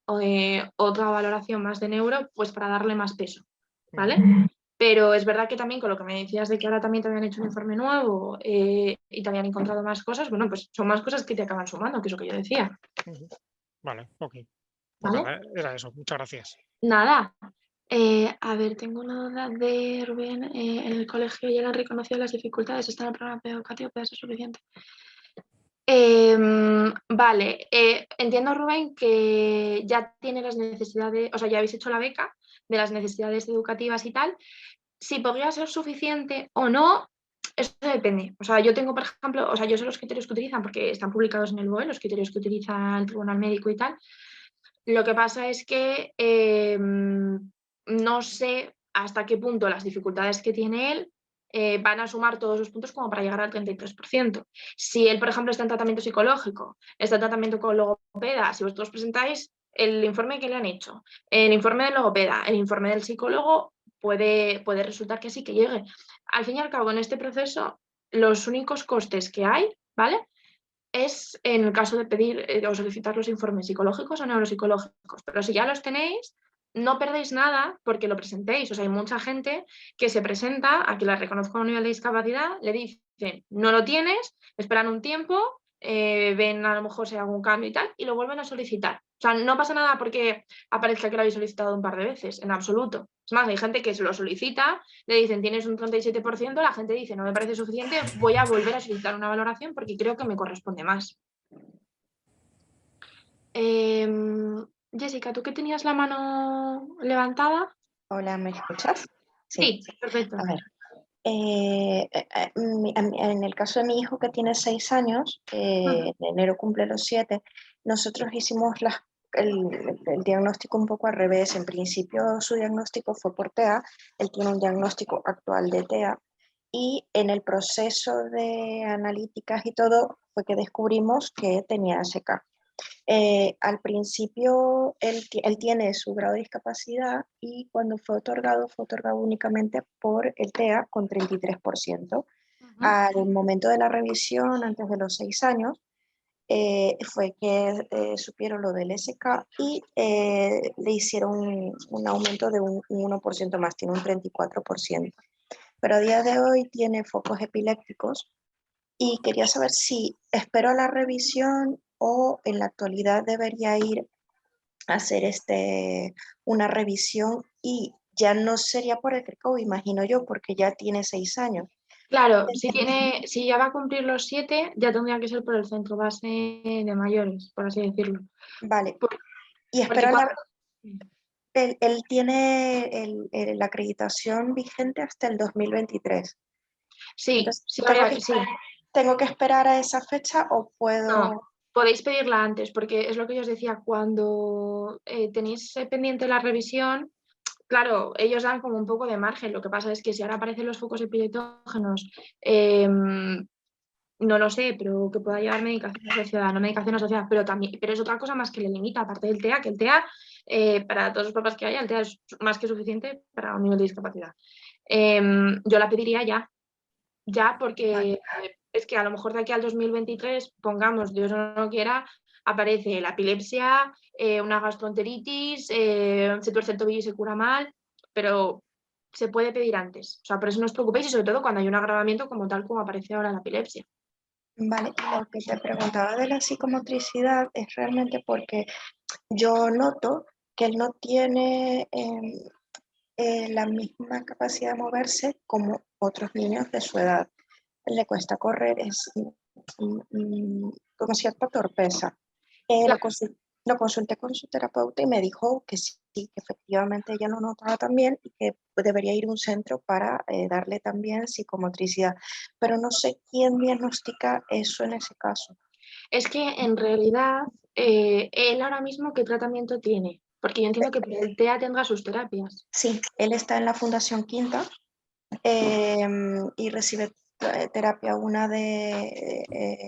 otra valoración más de neuro, pues para darle más peso, ¿vale? Pero es verdad que también con lo que me decías de que ahora también te habían hecho un informe nuevo y te habían encontrado más cosas, bueno, pues son más cosas que te acaban sumando, que es lo que yo decía. Vale, ok. Pues ¿Vale? nada, era eso. Muchas gracias. Nada. A ver, tengo una duda de Rubén. En el colegio ya le han reconocido las dificultades, está en el programa educativo, puede ser suficiente. Vale, entiendo Rubén que ya tiene las necesidades, o sea, ya habéis hecho la beca de las necesidades educativas y tal. Si podría ser suficiente o no, eso depende. O sea, yo tengo, por ejemplo, o sea, yo sé los criterios que utilizan porque están publicados en el BOE, los criterios que utiliza el Tribunal Médico y tal. Lo que pasa es que no sé hasta qué punto las dificultades que tiene él van a sumar todos los puntos como para llegar al 33%. Si él, por ejemplo, está en tratamiento psicológico, está en tratamiento con logopeda, si vosotros presentáis el informe que le han hecho, el informe del logopeda, el informe del psicólogo, puede resultar que sí que llegue. Al fin y al cabo, en este proceso, los únicos costes que hay, ¿vale? Es en el caso de pedir o solicitar los informes psicológicos o neuropsicológicos. Pero si ya los tenéis, no perdéis nada porque lo presentéis. O sea, hay mucha gente que se presenta a que la reconozca un nivel de discapacidad, le dicen, no lo tienes, esperan un tiempo, ven a lo mejor si hay algún cambio y tal, y lo vuelven a solicitar. O sea, no pasa nada porque aparezca que lo habéis solicitado un par de veces, en absoluto. Es más, hay gente que se lo solicita, le dicen tienes un 37%, la gente dice no me parece suficiente, voy a volver a solicitar una valoración porque creo que me corresponde más. Jessica, ¿tú que tenías la mano levantada? Hola, ¿me escuchas? Sí, perfecto. A ver, en el caso de mi hijo que tiene 6 años, en enero cumple los 7, nosotros hicimos el diagnóstico un poco al revés. En principio su diagnóstico fue por TEA, él tiene un diagnóstico actual de TEA y en el proceso de analíticas y todo fue que descubrimos que tenía SK. Al principio él tiene su grado de discapacidad y cuando fue otorgado únicamente por el TEA con 33%. Al momento de la revisión, antes de los 6 años, fue que supieron lo del SK y le hicieron un aumento de un 1% más, tiene un 34%. Pero a día de hoy tiene focos epilépticos y quería saber si espero a la revisión o en la actualidad debería ir a hacer una revisión y ya no sería por el CRICOW, imagino yo, porque ya tiene 6 años. Claro, si ya va a cumplir los 7, ya tendría que ser por el centro base de mayores, por así decirlo. Vale. Porque Y espero cuando... él tiene la acreditación vigente hasta el 2023. Sí, Entonces, sí, sí. ¿tengo que esperar a esa fecha o puedo...? No, podéis pedirla antes, porque es lo que yo os decía, cuando tenéis pendiente la revisión, claro, ellos dan como un poco de margen. Lo que pasa es que si ahora aparecen los focos epileptógenos, no lo sé, pero que pueda llevar medicación asociada, no medicación asociada, pero es otra cosa más que le limita, aparte del TEA, que el TEA, para todos los papás que haya, el TEA es más que suficiente para un nivel de discapacidad. Yo la pediría ya porque es que a lo mejor de aquí al 2023, pongamos, Dios no lo quiera, aparece la epilepsia, una gastroenteritis, se tuerce el tobillo y se cura mal, pero se puede pedir antes. O sea, por eso no os preocupéis y sobre todo cuando hay un agravamiento como tal como aparece ahora la epilepsia. Vale, lo que te preguntaba de la psicomotricidad es realmente porque yo noto que él no tiene la misma capacidad de moverse como otros niños de su edad. Le cuesta correr, es como cierta torpeza. Claro. Lo consulté con su terapeuta y me dijo que sí, que efectivamente ella lo notaba también y que debería ir a un centro para darle también psicomotricidad. Pero no sé quién diagnostica eso en ese caso. Es que en realidad, él ahora mismo, ¿qué tratamiento tiene? Porque yo entiendo que el TEA tendrá sus terapias. Sí, él está en la Fundación Quinta y recibe terapia una de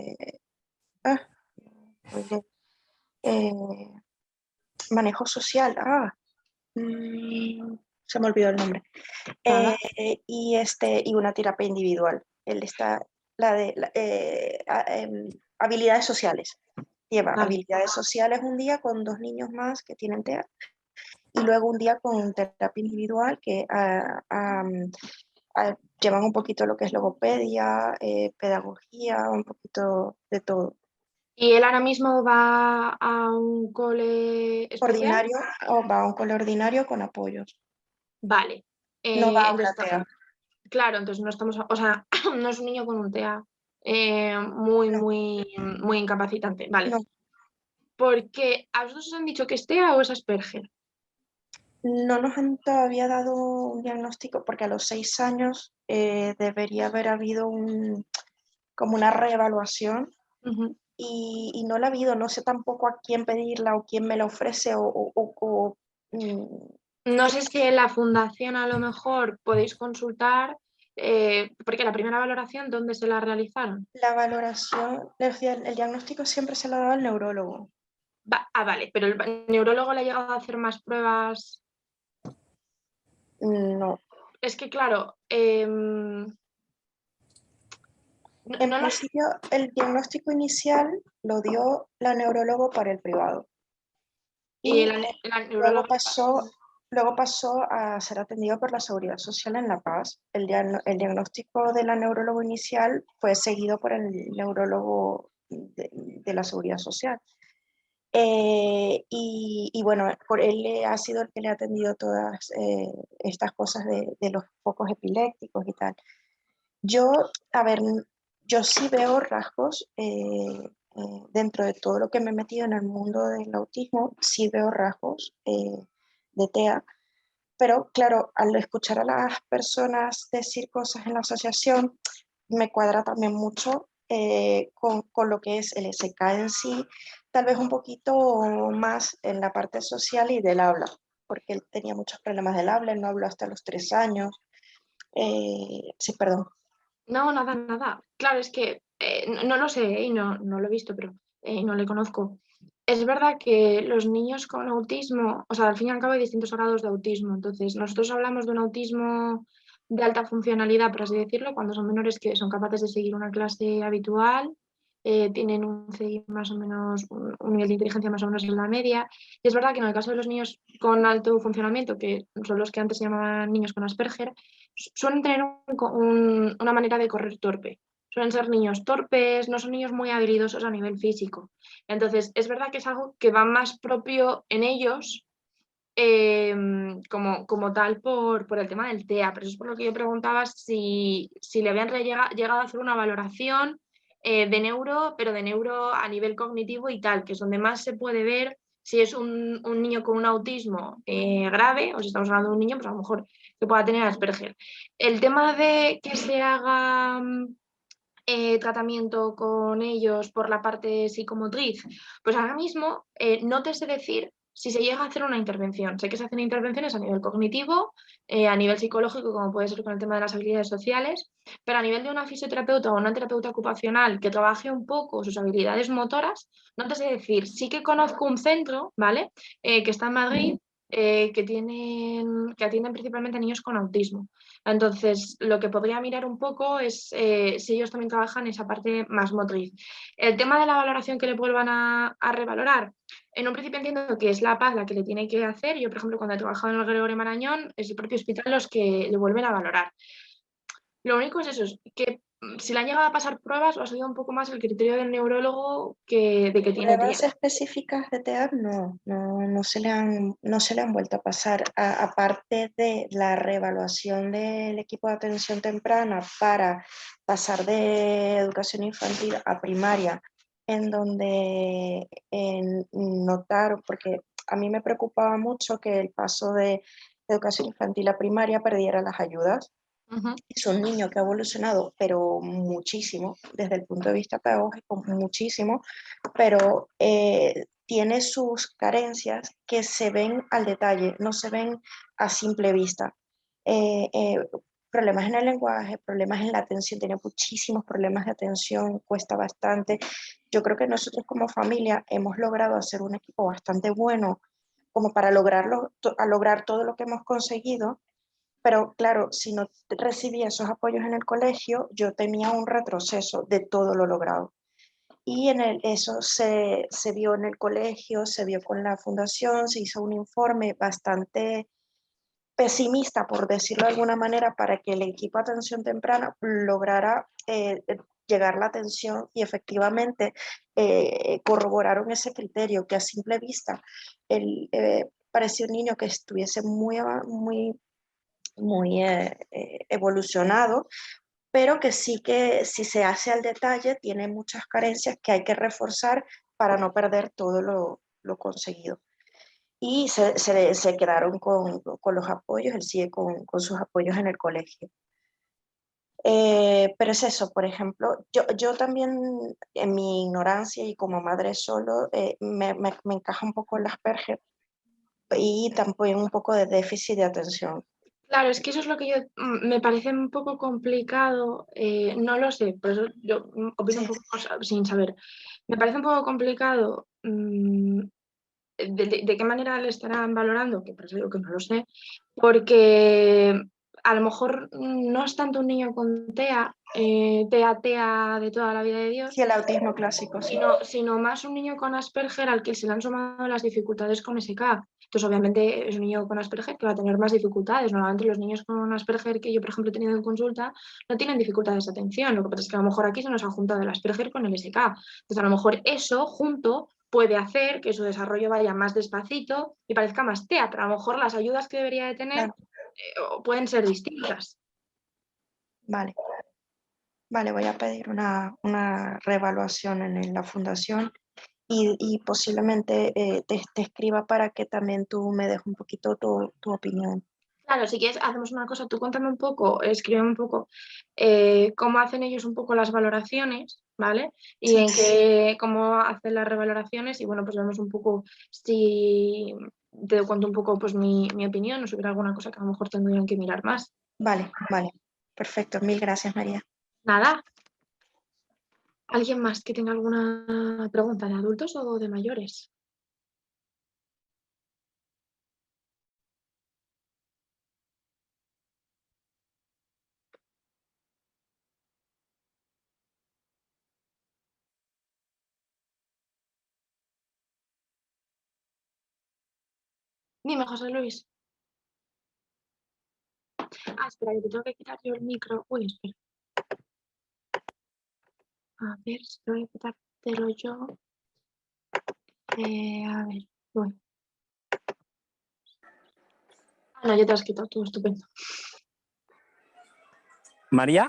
eh, manejo social. Se me olvidó el nombre. Nada. Y una terapia individual. Él está, habilidades sociales. Lleva Vale. habilidades sociales un día con 2 niños más que tienen TEA y luego un día con terapia individual que llevan un poquito lo que es logopedia, pedagogía, un poquito de todo. ¿Y él ahora mismo va a un cole especial? Ordinario o va a un cole ordinario con apoyos. Vale. No va a una Entonces, TEA. claro, entonces no estamos, o sea, no es un niño con un TEA muy, No, muy, muy incapacitante. Vale. no. Porque a vosotros os han dicho que es TEA o es Asperger. No nos han todavía dado un diagnóstico porque a los 6 años debería haber habido como una reevaluación y no la ha habido. No sé tampoco a quién pedirla o quién me la ofrece mm, No sé si en la fundación a lo mejor podéis consultar, porque la primera valoración, ¿dónde se la realizaron? La valoración, el diagnóstico siempre se lo daba al neurólogo. Vale, pero el neurólogo le ha llegado a hacer más pruebas. No. Es que claro, En no nos... principio, el diagnóstico inicial lo dio la neurólogo para el privado. Y Y la luego neuróloga... pasó a ser atendido por la Seguridad Social en La Paz. El diagnóstico de la neurólogo inicial fue seguido por el neurólogo de la Seguridad Social. Y bueno, por él ha sido el que le ha atendido todas estas cosas de los focos epilépticos y tal. Yo, a ver, yo sí veo rasgos dentro de todo lo que me he metido en el mundo del autismo, sí veo rasgos de TEA, pero claro, al escuchar a las personas decir cosas en la asociación, me cuadra también mucho con lo que es el SK en sí, tal vez un poquito más en la parte social y del habla, porque él tenía muchos problemas del habla, él no habló hasta los 3 años. Sí, perdón. No, nada, nada. Claro, es que no lo sé y no lo he visto, pero no le conozco. Es verdad que los niños con autismo, o sea, al fin y al cabo hay distintos grados de autismo. Entonces, nosotros hablamos de un autismo de alta funcionalidad, por así decirlo, cuando son menores que son capaces de seguir una clase habitual, tienen un CI más o menos, un nivel de inteligencia más o menos en la media. Y es verdad que en el caso de los niños con alto funcionamiento, que son los que antes se llamaban niños con Asperger, suelen tener una manera de correr torpe. Suelen ser niños torpes, no son niños muy habilidosos a nivel físico. Entonces, es verdad que es algo que va más propio en ellos eh, como tal por el tema del TEA. Pero eso es por lo que yo preguntaba si le habían llegado a hacer una valoración de neuro, pero de neuro a nivel cognitivo y tal, que es donde más se puede ver si es un niño con un autismo grave, o si estamos hablando de un niño, pues a lo mejor que pueda tener Asperger. El tema de que se haga tratamiento con ellos por la parte psicomotriz, pues ahora mismo no te sé decir si se llega a hacer una intervención. Sé que se hacen intervenciones a nivel cognitivo, a nivel psicológico, como puede ser con el tema de las habilidades sociales, pero a nivel de una fisioterapeuta o una terapeuta ocupacional que trabaje un poco sus habilidades motoras, no te sé decir. Sí que conozco un centro, ¿vale? Que está en Madrid, que atienden principalmente a niños con autismo. Entonces, lo que podría mirar un poco es si ellos también trabajan esa parte más motriz. El tema de la valoración que le vuelvan a revalorar, en un principio entiendo que es La Paz la que le tiene que hacer. Yo, por ejemplo, cuando he trabajado en el Gregorio Marañón, es el propio hospital los que le vuelven a valorar. Lo único es eso, es que si le han llegado a pasar pruebas, o ha sido un poco más el criterio del neurólogo de que tiene TIA. Pruebas específicas de TEA no se le han vuelto a pasar. Aparte de la reevaluación del equipo de atención temprana para pasar de educación infantil a primaria, en donde notaron, porque a mí me preocupaba mucho que el paso de educación infantil a primaria perdiera las ayudas. Ujú. Es un niño que ha evolucionado, pero muchísimo, desde el punto de vista pedagógico, muchísimo, pero tiene sus carencias que se ven al detalle, no se ven a simple vista. Eh, eh, Problemas en el lenguaje, problemas en la atención, tiene muchísimos problemas de atención, cuesta bastante. Yo creo que nosotros como familia hemos logrado hacer un equipo bastante bueno como para lograr todo lo que hemos conseguido, pero claro, si no recibía esos apoyos en el colegio, yo tenía un retroceso de todo lo logrado. Y eso se vio en el colegio, se vio con la fundación, se hizo un informe bastante pesimista, por decirlo de alguna manera, para que el equipo de atención temprana lograra llegar la atención y efectivamente corroboraron ese criterio que a simple vista parecía un niño que estuviese muy evolucionado, pero que si se hace al detalle tiene muchas carencias que hay que reforzar para no perder todo lo conseguido. Y se quedaron con los apoyos, él sigue con sus apoyos en el colegio. Pero es eso, por ejemplo, yo también en mi ignorancia y como madre solo, me encaja un poco el Asperger, y también un poco de déficit de atención. Claro, es que eso es lo que yo me parece un poco complicado, no lo sé, por eso yo opino un poco sin saber. Me parece un poco complicado de qué manera le estarán valorando, que por eso digo que no lo sé, porque a lo mejor no es tanto un niño con TEA, TEA de toda la vida de Dios, Sí, el autismo clásico, sí. sino más un niño con Asperger al que se le han sumado las dificultades con SK. Entonces, obviamente, es un niño con Asperger que va a tener más dificultades. Normalmente los niños con Asperger que yo, por ejemplo, he tenido en consulta no tienen dificultades de atención. Lo que pasa es que a lo mejor aquí se nos ha juntado el Asperger con el SK. Entonces, a lo mejor eso junto puede hacer que su desarrollo vaya más despacito y parezca más TEA, pero a lo mejor las ayudas que debería de tener pueden ser distintas. Vale. Vale, voy a pedir una reevaluación en la fundación y posiblemente te escriba para que también tú me dejes un poquito tu opinión. Claro, si quieres, hacemos una cosa, tú cuéntame un poco, escríbeme un poco cómo hacen ellos un poco las valoraciones, ¿vale? Y cómo hacen las revaloraciones y bueno, pues vemos un poco si te cuento un poco pues mi opinión o si hubiera alguna cosa que a lo mejor tendrían que mirar más. Vale, vale. Perfecto. Mil gracias, María. Nada. ¿Alguien más que tenga alguna pregunta de adultos o de mayores? Dime, José Luis. Espera, que te tengo que quitar yo el micro. Uy, espera. A ver, si tengo que quitártelo yo. A ver, bueno. No, ya te has quitado tú, estupendo. María.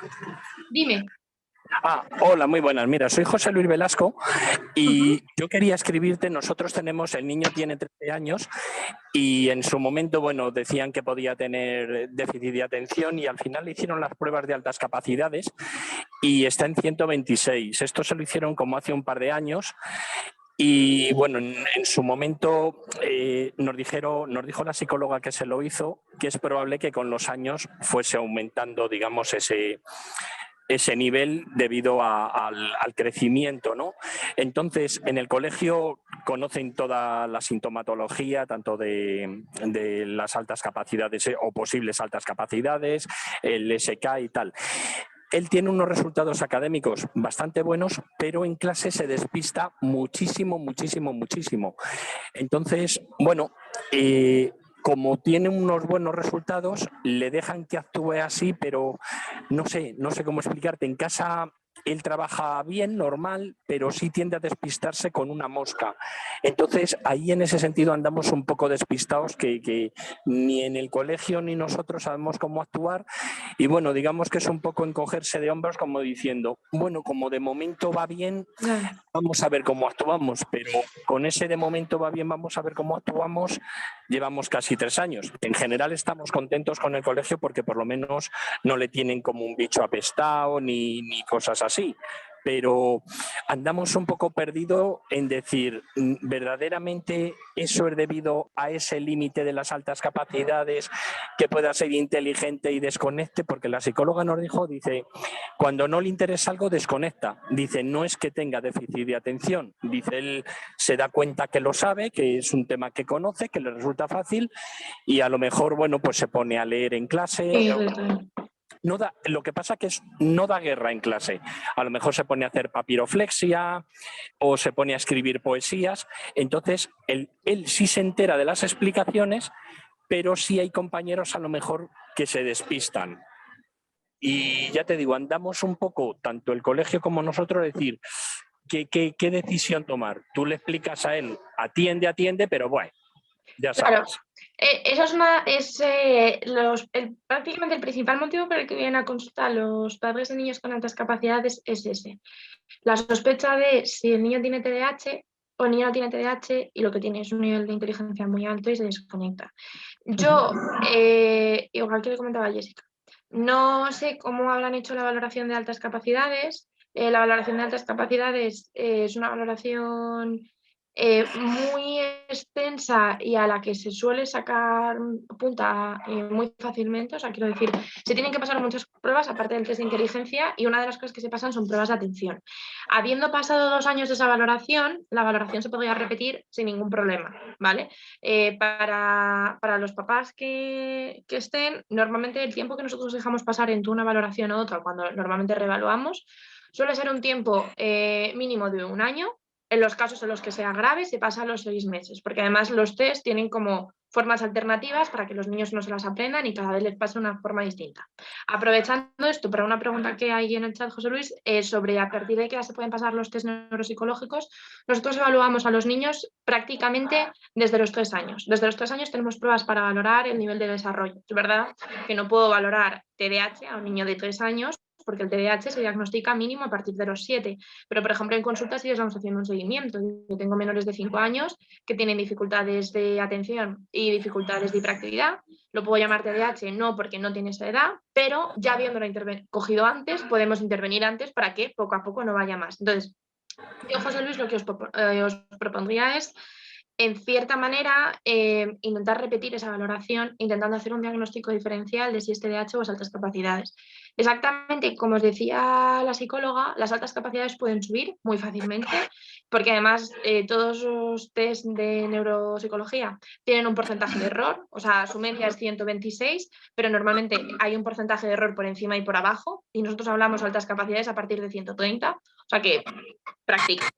Dime. Hola, muy buenas. Mira, soy José Luis Velasco y yo quería escribirte. Nosotros el niño tiene 13 años y en su momento, bueno, decían que podía tener déficit de atención y al final le hicieron las pruebas de altas capacidades y está en 126. Esto se lo hicieron como hace un par de años. Y bueno, en su momento nos dijo la psicóloga que se lo hizo que es probable que con los años fuese aumentando, digamos, ese nivel debido al crecimiento, ¿no? Entonces, en el colegio conocen toda la sintomatología, tanto de las altas capacidades o posibles altas capacidades, el SK y tal. Él tiene unos resultados académicos bastante buenos, pero en clase se despista muchísimo, muchísimo, muchísimo. Entonces, bueno, como tiene unos buenos resultados, le dejan que actúe así, pero no sé cómo explicarte. En casa él trabaja bien, normal, pero sí tiende a despistarse con una mosca. Entonces, ahí en ese sentido andamos un poco despistados, que ni en el colegio ni nosotros sabemos cómo actuar. Y bueno, digamos que es un poco encogerse de hombros como diciendo, bueno, como de momento va bien, vamos a ver cómo actuamos, pero con ese de momento va bien, vamos a ver cómo actuamos, llevamos casi 3 años. En general estamos contentos con el colegio porque por lo menos no le tienen como un bicho apestado ni cosas así. Pero andamos un poco perdidos en decir, ¿verdaderamente eso es debido a ese límite de las altas capacidades, que pueda ser inteligente y desconecte? Porque la psicóloga nos dice, cuando no le interesa algo, desconecta. Dice, no es que tenga déficit de atención. Dice, él se da cuenta que lo sabe, que es un tema que conoce, que le resulta fácil y a lo mejor, bueno, pues se pone a leer en clase. Sí, Lo que pasa que no da guerra en clase. A lo mejor se pone a hacer papiroflexia o se pone a escribir poesías. Entonces, él sí se entera de las explicaciones, pero sí hay compañeros a lo mejor que se despistan. Y ya te digo, andamos un poco, tanto el colegio como nosotros, decir, ¿qué decisión tomar? Tú le explicas a él, atiende, pero bueno, ya sabes. Claro, eso es prácticamente el principal motivo por el que vienen a consulta los padres de niños con altas capacidades es ese. La sospecha de si el niño tiene TDAH o el niño no tiene TDAH y lo que tiene es un nivel de inteligencia muy alto y se desconecta. Yo, igual que le comentaba a Jessica, no sé cómo habrán hecho la valoración de altas capacidades. La valoración de altas capacidades es una valoración muy extensa y a la que se suele sacar punta muy fácilmente. O sea, quiero decir, se tienen que pasar muchas pruebas aparte del test de inteligencia, y una de las cosas que se pasan son pruebas de atención. Habiendo pasado 2 años de esa valoración, la valoración se podría repetir sin ningún problema, ¿vale? Para los papás que estén, normalmente el tiempo que nosotros dejamos pasar entre una valoración u otra, cuando normalmente reevaluamos, suele ser un tiempo mínimo de 1 año. En los casos en los que sea grave se pasa a los 6 meses, porque además los test tienen como formas alternativas para que los niños no se las aprendan y cada vez les pase una forma distinta. Aprovechando esto, para una pregunta que hay en el chat, José Luis, sobre a partir de qué edad se pueden pasar los test neuropsicológicos, nosotros evaluamos a los niños prácticamente desde los 3 años. Desde los 3 años tenemos pruebas para valorar el nivel de desarrollo. Es verdad que no puedo valorar TDAH a un niño de 3 años, porque el TDAH se diagnostica mínimo a partir de los 7, pero por ejemplo en consultas sí les vamos haciendo un seguimiento. Yo tengo menores de 5 años que tienen dificultades de atención y dificultades de hiperactividad. Lo puedo llamar TDAH, no porque no tiene esa edad, pero ya habiéndolo cogido antes, podemos intervenir antes para que poco a poco no vaya más. Entonces, yo, José Luis, lo que os propondría es, en cierta manera, intentar repetir esa valoración, intentando hacer un diagnóstico diferencial de si es TDAH o es altas capacidades. Exactamente, como os decía la psicóloga, las altas capacidades pueden subir muy fácilmente, porque además todos los test de neuropsicología tienen un porcentaje de error, o sea, su media es 126, pero normalmente hay un porcentaje de error por encima y por abajo, y nosotros hablamos altas capacidades a partir de 130, o sea que práctica.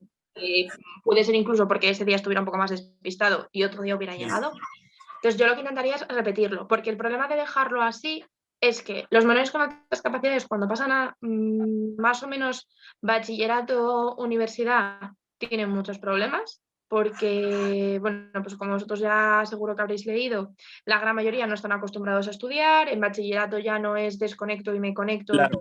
Puede ser incluso porque ese día estuviera un poco más despistado y otro día hubiera llegado. Entonces yo lo que intentaría es repetirlo, porque el problema de dejarlo así es que los menores con altas capacidades, cuando pasan a más o menos bachillerato, universidad, tienen muchos problemas, porque, bueno, pues como vosotros ya seguro que habréis leído, la gran mayoría no están acostumbrados a estudiar, en bachillerato ya no es desconecto y me conecto. Claro.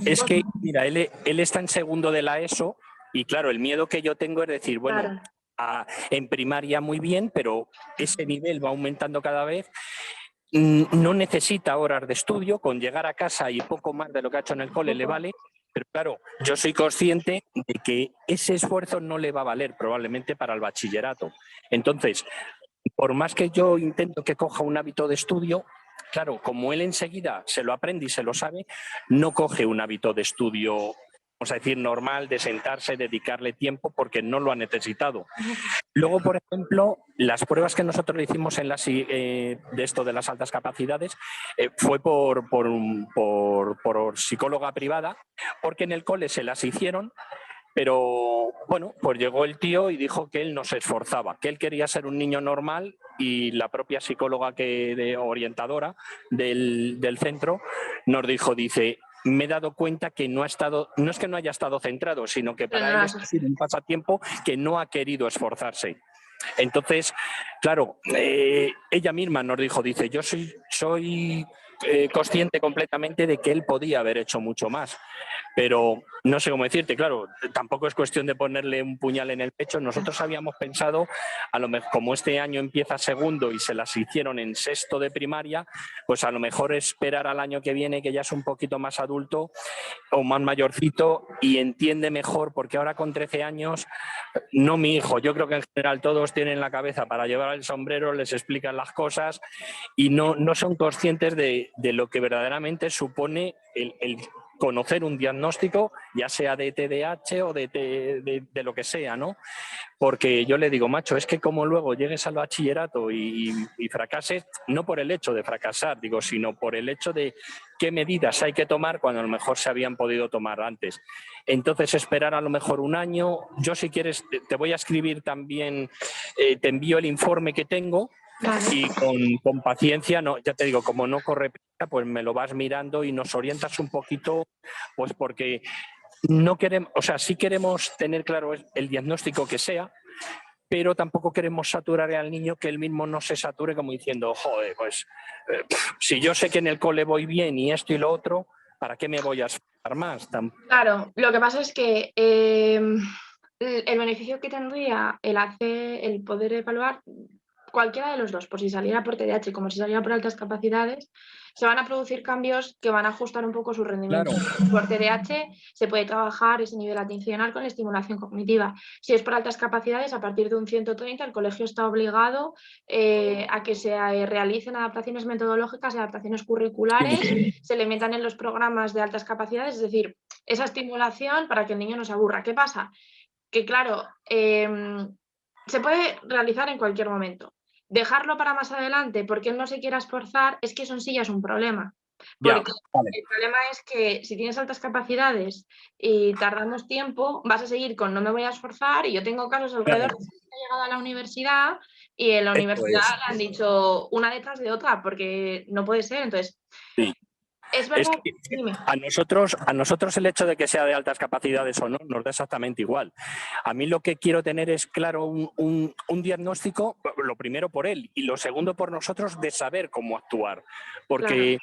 Es que, mira, él está en segundo de la ESO y claro, el miedo que yo tengo es decir, bueno, Claro. en primaria muy bien, pero ese nivel va aumentando cada vez. No necesita horas de estudio, con llegar a casa y poco más de lo que ha hecho en el cole le vale, pero claro, yo soy consciente de que ese esfuerzo no le va a valer probablemente para el bachillerato. Entonces, por más que yo intento que coja un hábito de estudio, claro, como él enseguida se lo aprende y se lo sabe, no coge un hábito de estudio, vamos a decir, normal, de sentarse, dedicarle tiempo, porque no lo ha necesitado. Luego, por ejemplo, las pruebas que nosotros le hicimos en de esto de las altas capacidades fue por psicóloga privada, porque en el cole se las hicieron. Pero bueno, pues llegó el tío y dijo que él no se esforzaba, que él quería ser un niño normal, y la propia psicóloga orientadora del centro nos dijo, dice, me he dado cuenta que no es que no haya estado centrado, sino que para él ha sido un pasatiempo que no ha querido esforzarse. Entonces, claro, ella misma nos dijo, dice, yo soy consciente completamente de que él podía haber hecho mucho más, pero no sé cómo decirte, claro, tampoco es cuestión de ponerle un puñal en el pecho. Nosotros habíamos pensado, a lo mejor, como este año empieza segundo y se las hicieron en sexto de primaria, pues a lo mejor esperar al año que viene, que ya es un poquito más adulto o más mayorcito y entiende mejor, porque ahora con 13 años, no mi hijo, yo creo que en general todos tienen la cabeza para llevar el sombrero, les explican las cosas y no son conscientes de lo que verdaderamente supone el conocer un diagnóstico, ya sea de TDAH o de lo que sea, ¿no? Porque yo le digo, macho, es que como luego llegues al bachillerato y fracases, no por el hecho de fracasar, digo, sino por el hecho de qué medidas hay que tomar cuando a lo mejor se habían podido tomar antes. Entonces, esperar a lo mejor un año. Yo, si quieres, te voy a escribir también, te envío el informe que tengo. Vale. Y con paciencia, no, ya te digo, como no corre prisa, pues me lo vas mirando y nos orientas un poquito, pues porque no queremos, o sea, sí queremos tener claro el diagnóstico que sea, pero tampoco queremos saturar al niño, que él mismo no se sature como diciendo, joder, pues si yo sé que en el cole voy bien y esto y lo otro, ¿para qué me voy a esforzar más? Claro, lo que pasa es que el beneficio que tendría el poder evaluar cualquiera de los dos, por si saliera por TDAH como si saliera por altas capacidades, se van a producir cambios que van a ajustar un poco su rendimiento. Claro. Por TDAH se puede trabajar ese nivel atencional con la estimulación cognitiva. Si es por altas capacidades, a partir de un 130 el colegio está obligado a que se realicen adaptaciones metodológicas y adaptaciones curriculares, se le metan en los programas de altas capacidades, es decir, esa estimulación para que el niño no se aburra. ¿Qué pasa? Que claro, se puede realizar en cualquier momento. Dejarlo para más adelante porque él no se quiera esforzar, es que eso en sí ya es un problema. Porque el problema es que si tienes altas capacidades y tardamos tiempo, vas a seguir con no me voy a esforzar, y yo tengo casos alrededor de que ha llegado a la universidad y en la universidad le han dicho una detrás de otra porque no puede ser. Entonces, sí. Es verdad, es que a nosotros el hecho de que sea de altas capacidades o no nos da exactamente igual. A mí lo que quiero tener es claro un diagnóstico, lo primero por él y lo segundo por nosotros, de saber cómo actuar. Porque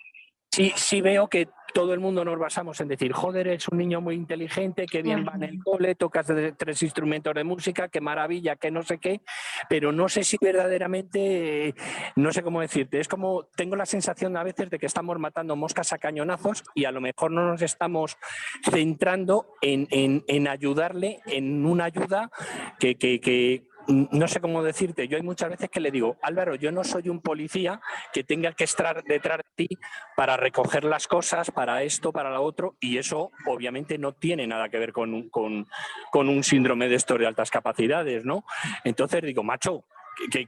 sí veo que todo el mundo nos basamos en decir, joder, es un niño muy inteligente, qué bien va en el cole, tocas 3 instrumentos de música, qué maravilla, qué no sé qué, pero no sé si verdaderamente, no sé cómo decirte, es como, tengo la sensación a veces de que estamos matando moscas a cañonazos y a lo mejor no nos estamos centrando en ayudarle, en una ayuda que no sé cómo decirte, yo hay muchas veces que le digo, Álvaro, yo no soy un policía que tenga que estar detrás de ti para recoger las cosas, para esto, para lo otro, y eso obviamente no tiene nada que ver con un síndrome de estos de altas capacidades, ¿no? Entonces digo, macho,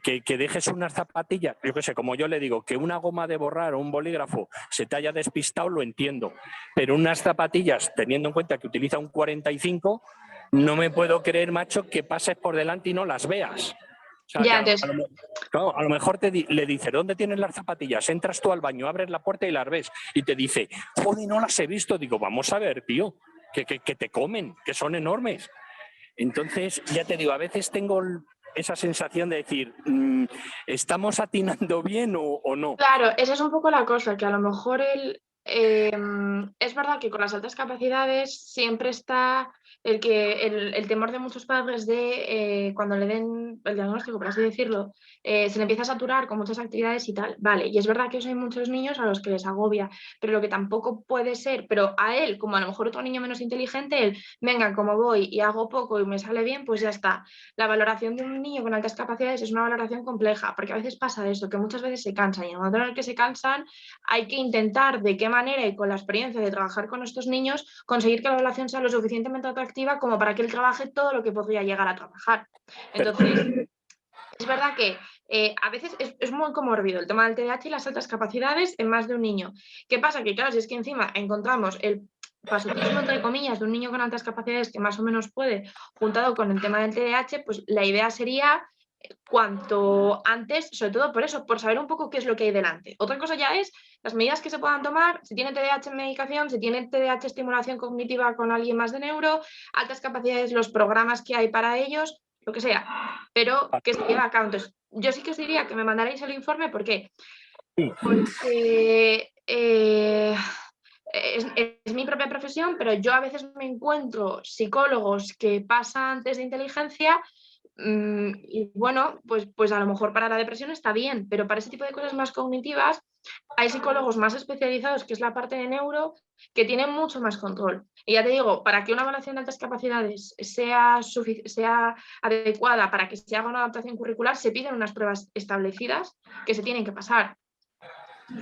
que dejes unas zapatillas, yo qué sé, como yo le digo, que una goma de borrar o un bolígrafo se te haya despistado, lo entiendo, pero unas zapatillas, teniendo en cuenta que utiliza un 45, no me puedo creer, macho, que pases por delante y no las veas. O sea, a lo mejor le dices, ¿dónde tienes las zapatillas? Entras tú al baño, abres la puerta y las ves. Y te dice, joder, no las he visto. Digo, vamos a ver, tío, que te comen, que son enormes. Entonces, ya te digo, a veces tengo esa sensación de decir, ¿estamos atinando bien o no? Claro, esa es un poco la cosa, que a lo mejor es verdad que con las altas capacidades siempre está el temor de muchos padres de cuando le den el diagnóstico, por así decirlo, se le empieza a saturar con muchas actividades y tal. Vale, y es verdad que eso hay muchos niños a los que les agobia, pero lo que tampoco puede ser, pero a él, como a lo mejor otro niño menos inteligente, él, venga, como voy y hago poco y me sale bien, pues ya está. La valoración de un niño con altas capacidades es una valoración compleja, porque a veces pasa eso, que muchas veces se cansan, y en el momento en el que se cansan hay que intentar de qué manera, y con la experiencia de trabajar con estos niños, conseguir que la evaluación sea lo suficientemente atractiva como para que él trabaje todo lo que podría llegar a trabajar. Entonces, es verdad que a veces es muy comórbido el tema del TDAH y las altas capacidades en más de un niño. ¿Qué pasa? Que claro, si es que encima encontramos el pasotismo, entre comillas, de un niño con altas capacidades que más o menos puede, juntado con el tema del TDAH, pues la idea sería cuanto antes, sobre todo por eso, por saber un poco qué es lo que hay delante. Otra cosa ya es las medidas que se puedan tomar, si tiene TDAH en medicación, si tiene TDAH estimulación cognitiva con alguien más de neuro, altas capacidades, los programas que hay para ellos, lo que sea, pero que se lleve a cabo. Entonces, yo sí que os diría que me mandaréis el informe porque es mi propia profesión, pero yo a veces me encuentro psicólogos que pasan test de inteligencia. Y bueno, pues a lo mejor para la depresión está bien, pero para ese tipo de cosas más cognitivas hay psicólogos más especializados, que es la parte de neuro, que tienen mucho más control. Y ya te digo, para que una evaluación de altas capacidades sea adecuada, para que se haga una adaptación curricular, se piden unas pruebas establecidas que se tienen que pasar.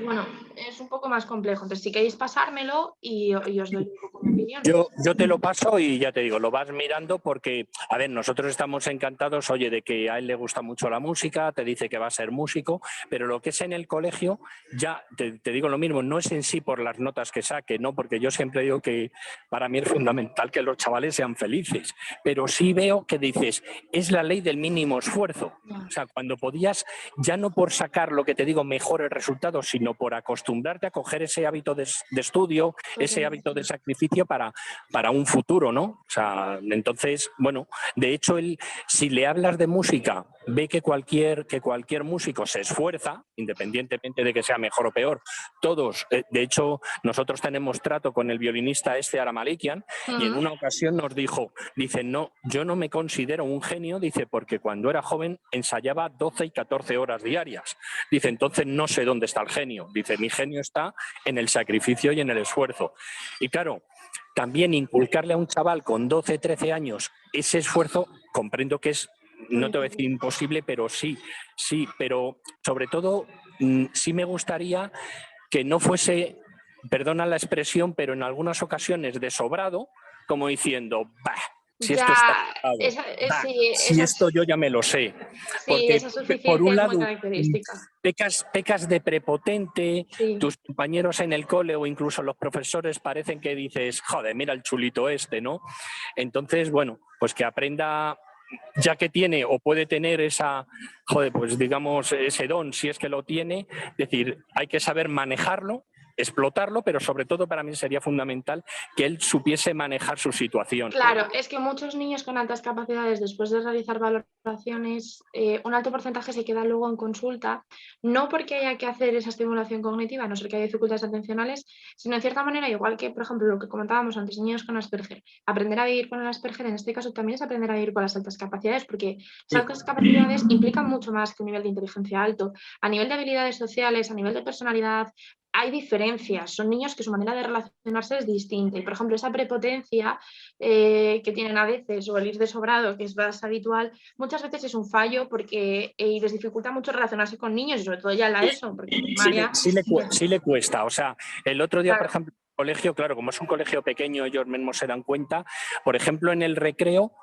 Bueno, es un poco más complejo. Entonces, si queréis pasármelo y os doy un poco mi opinión. Yo te lo paso y ya te digo, lo vas mirando porque, a ver, nosotros estamos encantados, oye, de que a él le gusta mucho la música, te dice que va a ser músico, pero lo que es en el colegio, ya te digo lo mismo, no es en sí por las notas que saque, ¿no? Porque yo siempre digo que para mí es fundamental que los chavales sean felices, pero sí veo que dices, es la ley del mínimo esfuerzo. O sea, cuando podías, ya no por sacar lo que te digo, mejores resultados, sino por acostumbrarte a coger ese hábito de estudio, ese hábito de sacrificio para un futuro, ¿no? O sea, entonces, bueno, de hecho, si le hablas de música, ve que cualquier músico se esfuerza, independientemente de que sea mejor o peor. Todos, de hecho, nosotros tenemos trato con el violinista Ara Malikian, y en una ocasión nos dice, no, yo no me considero un genio, dice, porque cuando era joven ensayaba 12 y 14 horas diarias. Dice, entonces no sé dónde está el genio. Dice, mi genio está en el sacrificio y en el esfuerzo. Y claro, también inculcarle a un chaval con 12, 13 años ese esfuerzo, comprendo que es, no te voy a decir imposible, pero sí, pero sobre todo sí me gustaría que no fuese, perdona la expresión, pero en algunas ocasiones de sobrado, como diciendo, bah, si esto está si esto yo ya me lo sé. Porque esa suficiencia por un es lado muy característica. Pecas de prepotente, tus compañeros en el cole o incluso los profesores parecen que dices, joder, mira el chulito este, ¿no? Entonces, bueno, pues que aprenda, ya que tiene o puede tener esa, pues digamos, ese don, si es que lo tiene, es decir, hay que saber manejarlo, explotarlo, pero sobre todo para mí sería fundamental que él supiese manejar su situación. Claro, es que muchos niños con altas capacidades, después de realizar valoraciones, un alto porcentaje se queda luego en consulta, no porque haya que hacer esa estimulación cognitiva, a no ser que haya dificultades atencionales, sino en cierta manera, igual que, por ejemplo, lo que comentábamos antes, niños con Asperger. Aprender a vivir con el Asperger, en este caso, también es aprender a vivir con las altas capacidades, porque las altas capacidades implican mucho más que un nivel de inteligencia alto. A nivel de habilidades sociales, a nivel de personalidad, hay diferencias, son niños que su manera de relacionarse es distinta y, por ejemplo, esa prepotencia que tienen a veces o el ir de sobrado, que es más habitual, muchas veces es un fallo porque les dificulta mucho relacionarse con niños y sobre todo ya en la ESO, porque primaria... Sí le cuesta, o sea, el otro día, por ejemplo, en el colegio, claro, como es un colegio pequeño, ellos mismos se dan cuenta, por ejemplo, en el recreo,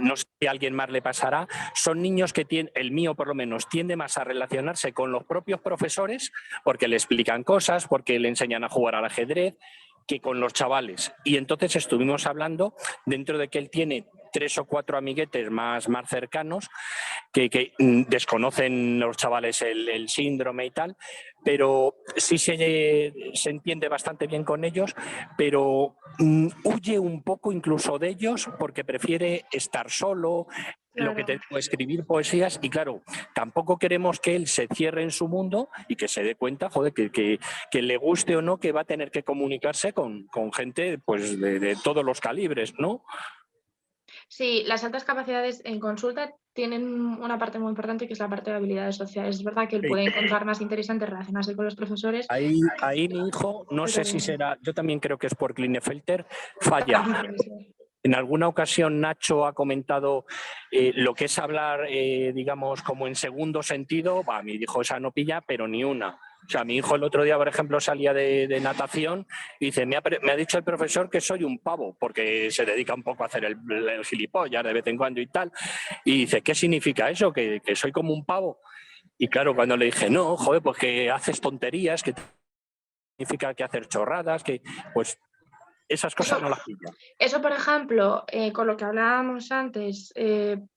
no sé si a alguien más le pasará, son niños que tienen, el mío por lo menos, tiende más a relacionarse con los propios profesores porque le explican cosas, porque le enseñan a jugar al ajedrez, que con los chavales. Y entonces estuvimos hablando, dentro de que él tiene 3 o 4 amiguetes más cercanos, que desconocen los chavales el síndrome y tal, pero sí se entiende bastante bien con ellos, pero huye un poco incluso de ellos porque prefiere estar solo, lo que te digo, escribir poesías, y claro, tampoco queremos que él se cierre en su mundo y que se dé cuenta, joder, que le guste o no, que va a tener que comunicarse con gente pues de todos los calibres, ¿no? Sí, las altas capacidades en consulta tienen una parte muy importante que es la parte de habilidades sociales. Es verdad que él puede encontrar más interesante relacionarse con los profesores. Ahí mi hijo, no sé si será, yo también creo que es por Klinefelter, falla. En alguna ocasión Nacho ha comentado lo que es hablar, digamos, como en segundo sentido. Mi hijo esa no pilla, pero ni una. O sea, mi hijo el otro día, por ejemplo, salía de natación y dice, me ha dicho el profesor que soy un pavo, porque se dedica un poco a hacer el gilipollas de vez en cuando y tal. Y dice, ¿qué significa eso? ¿Que soy como un pavo? Y claro, cuando le dije, no, joder, pues que haces tonterías, que significa que hacer chorradas, que pues esas cosas no las pilla. Eso, por ejemplo, con lo que hablábamos antes,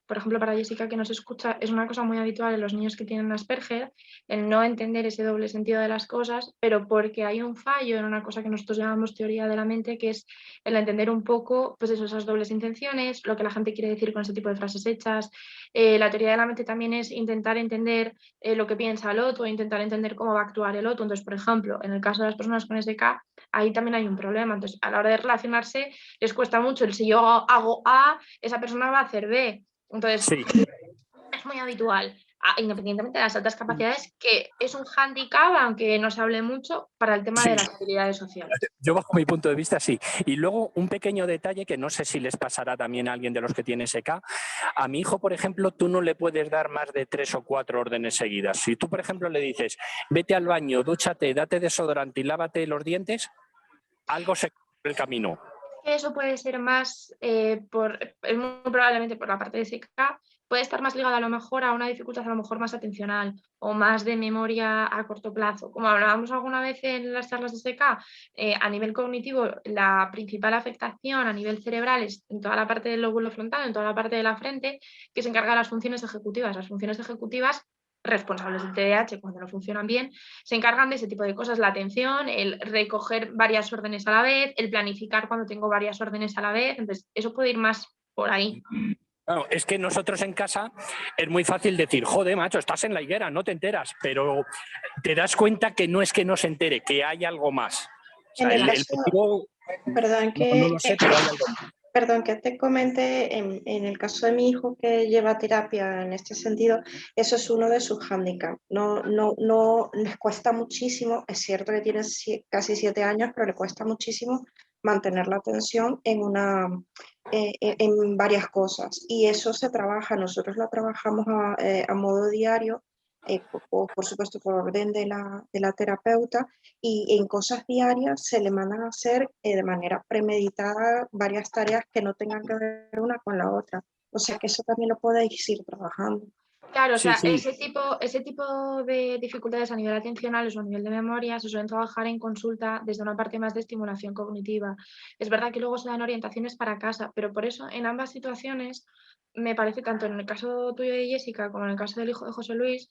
por ejemplo, para Jessica que nos escucha, es una cosa muy habitual en los niños que tienen Asperger, el no entender ese doble sentido de las cosas, pero porque hay un fallo en una cosa que nosotros llamamos teoría de la mente, que es el entender un poco, pues eso, esas dobles intenciones, lo que la gente quiere decir con ese tipo de frases hechas. La teoría de la mente también es intentar entender lo que piensa el otro, intentar entender cómo va a actuar el otro. Entonces, por ejemplo, en el caso de las personas con SK, ahí también hay un problema. Entonces, a la hora de relacionarse, les cuesta mucho el si yo hago A, esa persona va a hacer B. Entonces, es muy habitual, independientemente de las altas capacidades, que es un hándicap, aunque no se hable mucho, para el tema de las habilidades sociales. Yo bajo mi punto de vista sí. Y luego un pequeño detalle que no sé si les pasará también a alguien de los que tiene SK. A mi hijo, por ejemplo, tú no le puedes dar más de 3 o 4 órdenes seguidas. Si tú, por ejemplo, le dices, vete al baño, dúchate, date desodorante y lávate los dientes, algo se queda por el camino. Eso puede ser más, muy probablemente por la parte de SK, puede estar más ligado a lo mejor a una dificultad a lo mejor más atencional o más de memoria a corto plazo. Como hablábamos alguna vez en las charlas de SK, a nivel cognitivo la principal afectación a nivel cerebral es en toda la parte del lóbulo frontal, en toda la parte de la frente, que se encarga de las funciones ejecutivas. Las funciones ejecutivas responsables del TDAH, cuando no funcionan bien, se encargan de ese tipo de cosas, la atención, el recoger varias órdenes a la vez, el planificar cuando tengo varias órdenes a la vez, entonces eso puede ir más por ahí. Claro, es que nosotros en casa es muy fácil decir, joder, macho, estás en la higuera, no te enteras, pero te das cuenta que no es que no se entere, que hay algo más. O sea, En el el caso, motivo, perdón no lo sé, pero hay algo más. Perdón, que te comente, en el caso de mi hijo que lleva terapia en este sentido, eso es uno de sus hándicaps. No les cuesta muchísimo, es cierto que tiene casi 7 años, pero le cuesta muchísimo mantener la atención en varias cosas. Y eso se trabaja, nosotros lo trabajamos a modo diario, por supuesto por orden de la terapeuta, y en cosas diarias se le mandan a hacer de manera premeditada varias tareas que no tengan que ver una con la otra. O sea que eso también lo podéis ir trabajando. Claro, o Sí, sea, sí. ese tipo de dificultades a nivel atencional o a nivel de memoria se suelen trabajar en consulta desde una parte más de estimulación cognitiva. Es verdad que luego se dan orientaciones para casa, pero por eso en ambas situaciones, me parece, tanto en el caso tuyo de Jessica como en el caso del hijo de José Luis,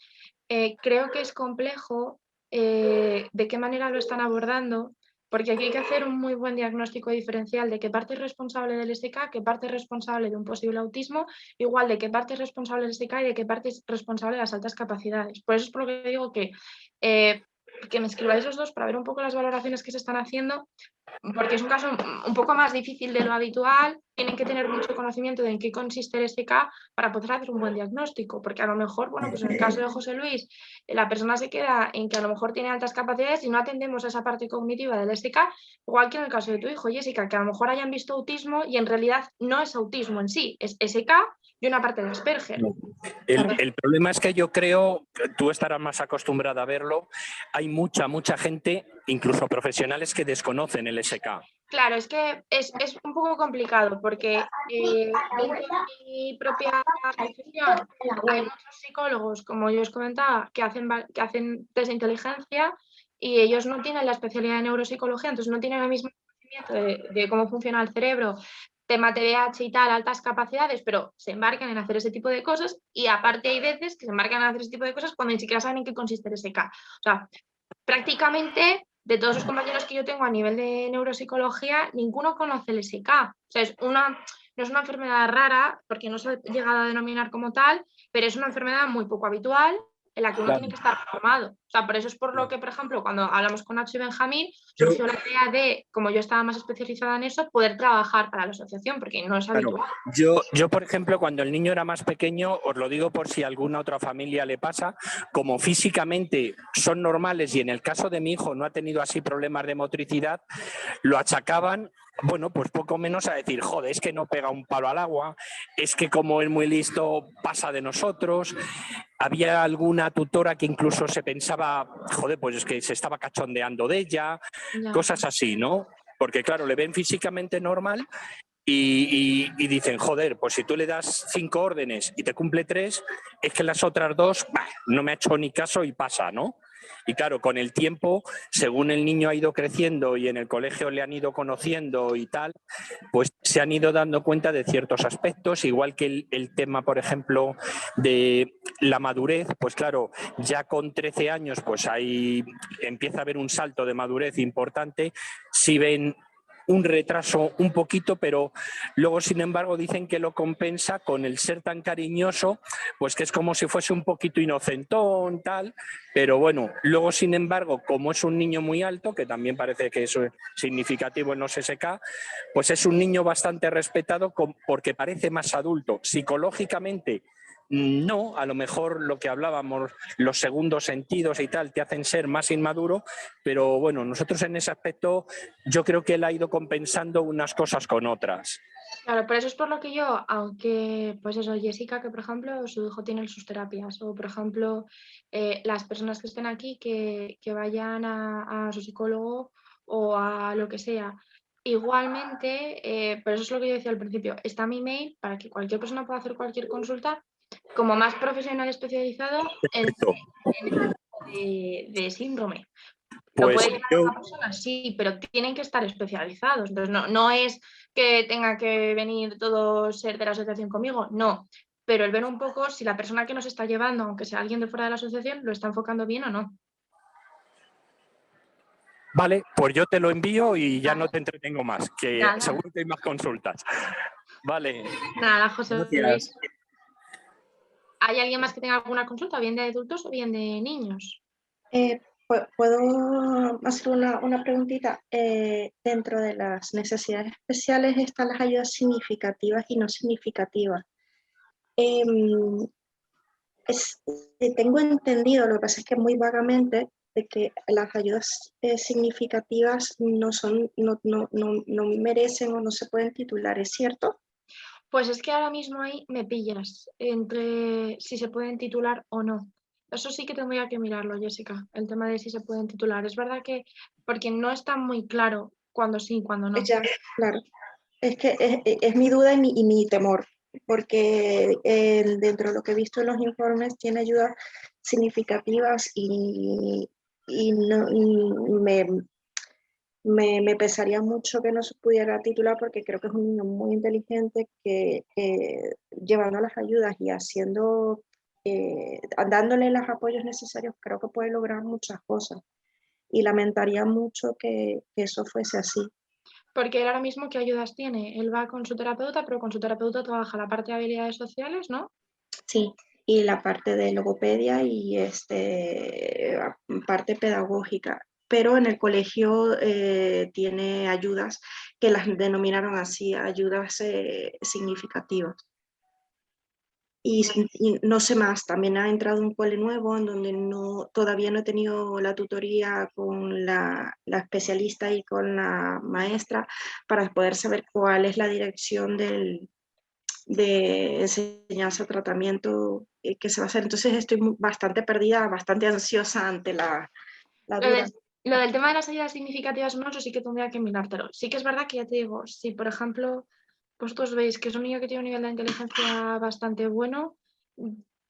creo que es complejo de qué manera lo están abordando, porque aquí hay que hacer un muy buen diagnóstico diferencial de qué parte es responsable del SK, qué parte es responsable de un posible autismo, igual de qué parte es responsable del SK y de qué parte es responsable de las altas capacidades. Por eso es por lo que digo que me escribáis los dos para ver un poco las valoraciones que se están haciendo, porque es un caso un poco más difícil de lo habitual, tienen que tener mucho conocimiento de en qué consiste el SK para poder hacer un buen diagnóstico, porque a lo mejor, bueno, pues en el caso de José Luis, la persona se queda en que a lo mejor tiene altas capacidades y no atendemos a esa parte cognitiva del SK, igual que en el caso de tu hijo, Jessica, que a lo mejor hayan visto autismo y en realidad no es autismo en sí, es SK y una parte de Asperger. El problema es que yo creo, tú estarás más acostumbrada a verlo, hay mucha gente, incluso profesionales, que desconocen el SK. Claro, es que es un poco complicado porque dentro de mi propia profesión hay muchos psicólogos, como yo os comentaba, que hacen test de inteligencia y ellos no tienen la especialidad de neuropsicología, entonces no tienen el mismo conocimiento de cómo funciona el cerebro, tema TDAH y tal, altas capacidades, pero se embarcan en hacer ese tipo de cosas y aparte hay veces que se embarcan en hacer ese tipo de cosas cuando ni siquiera saben en qué consiste el SK. O sea, prácticamente de todos los compañeros que yo tengo a nivel de neuropsicología, ninguno conoce el SK. O sea, no es una enfermedad rara, porque no se ha llegado a denominar como tal, pero es una enfermedad muy poco habitual en la que uno tiene que estar formado. O sea, por eso es por lo que, por ejemplo, cuando hablamos con Nacho y Benjamín, surgió la idea de, como yo estaba más especializada en eso, poder trabajar para la asociación, porque no es habitual. Yo, por ejemplo, cuando el niño era más pequeño, os lo digo por si a alguna otra familia le pasa, como físicamente son normales y en el caso de mi hijo no ha tenido así problemas de motricidad, lo achacaban, bueno, pues poco menos a decir, joder, es que no pega un palo al agua, es que como es muy listo pasa de nosotros. Había alguna tutora que incluso se pensaba, joder, pues es que se estaba cachondeando de ella, cosas así, ¿no? Porque claro, le ven físicamente normal y dicen, joder, pues si tú le das 5 órdenes y te cumple 3, es que las otras 2 no me ha hecho ni caso y pasa, ¿no? Y claro, con el tiempo, según el niño ha ido creciendo y en el colegio le han ido conociendo y tal, pues se han ido dando cuenta de ciertos aspectos, igual que el tema, por ejemplo, de la madurez, pues claro, ya con 13 años, pues ahí empieza a haber un salto de madurez importante, si ven un retraso un poquito, pero luego, sin embargo, dicen que lo compensa con el ser tan cariñoso, pues que es como si fuese un poquito inocentón, tal, pero bueno, luego, sin embargo, como es un niño muy alto, que también parece que es significativo en los SK, pues es un niño bastante respetado porque parece más adulto. Psicológicamente, no, a lo mejor lo que hablábamos, los segundos sentidos y tal, te hacen ser más inmaduro, pero bueno, nosotros en ese aspecto yo creo que él ha ido compensando unas cosas con otras. Claro, pero eso es por lo que yo, aunque, pues eso, Jessica, que por ejemplo su hijo tiene sus terapias, o por ejemplo, las personas que estén aquí que vayan a su psicólogo o a lo que sea. Igualmente, pero eso es lo que yo decía al principio, está mi mail para que cualquier persona pueda hacer cualquier consulta, como más profesional especializado de síndrome. ¿Lo Pues puede llevar una persona? Sí, pero tienen que estar especializados. Entonces, no es que tenga que venir todo ser de la asociación conmigo, no. pero el ver un poco si la persona que nos está llevando, aunque sea alguien de fuera de la asociación, lo está enfocando bien o no. Vale, pues yo te lo envío y ya no te entretengo más, que Nada. seguro que hay más consultas. Vale. Nada, José Gracias. Luis. ¿Hay alguien más que tenga alguna consulta, bien de adultos o bien de niños? ¿Puedo hacer una preguntita? Dentro de las necesidades especiales están las ayudas significativas y no significativas. Em, tengo entendido, lo que pasa es que muy vagamente, de que las ayudas significativas no merecen o no se pueden titular, ¿es cierto? Pues es que ahora mismo ahí me pillas entre si se pueden titular o no. Eso sí que tendría que mirarlo, Jessica, el tema de si se pueden titular. Es verdad que, porque no está muy claro cuándo sí y cuándo no. Ya, claro. Es que es mi duda y mi temor, porque dentro de lo que he visto en los informes tiene ayudas significativas y me pesaría mucho que no se pudiera titular porque creo que es un niño muy inteligente que llevando las ayudas y haciendo, dándole los apoyos necesarios, creo que puede lograr muchas cosas. Y lamentaría mucho que eso fuese así. Porque él ahora mismo, ¿qué ayudas tiene? Él va con su terapeuta, pero con su terapeuta trabaja la parte de habilidades sociales, ¿no? Sí, y la parte de logopedia y parte pedagógica. Pero en el colegio tiene ayudas que las denominaron así, ayudas significativas. Y no sé más, también ha entrado un cole nuevo en donde todavía no he tenido la tutoría con la especialista y con la maestra para poder saber cuál es la dirección de enseñanza, tratamiento que se va a hacer. Entonces estoy bastante perdida, bastante ansiosa ante la Lo, duda. lo del tema de las ayudas significativas no, eso sí que tendría que mirártelo. Sí que es verdad que ya te digo, si por ejemplo vosotros veis que es un niño que tiene un nivel de inteligencia bastante bueno,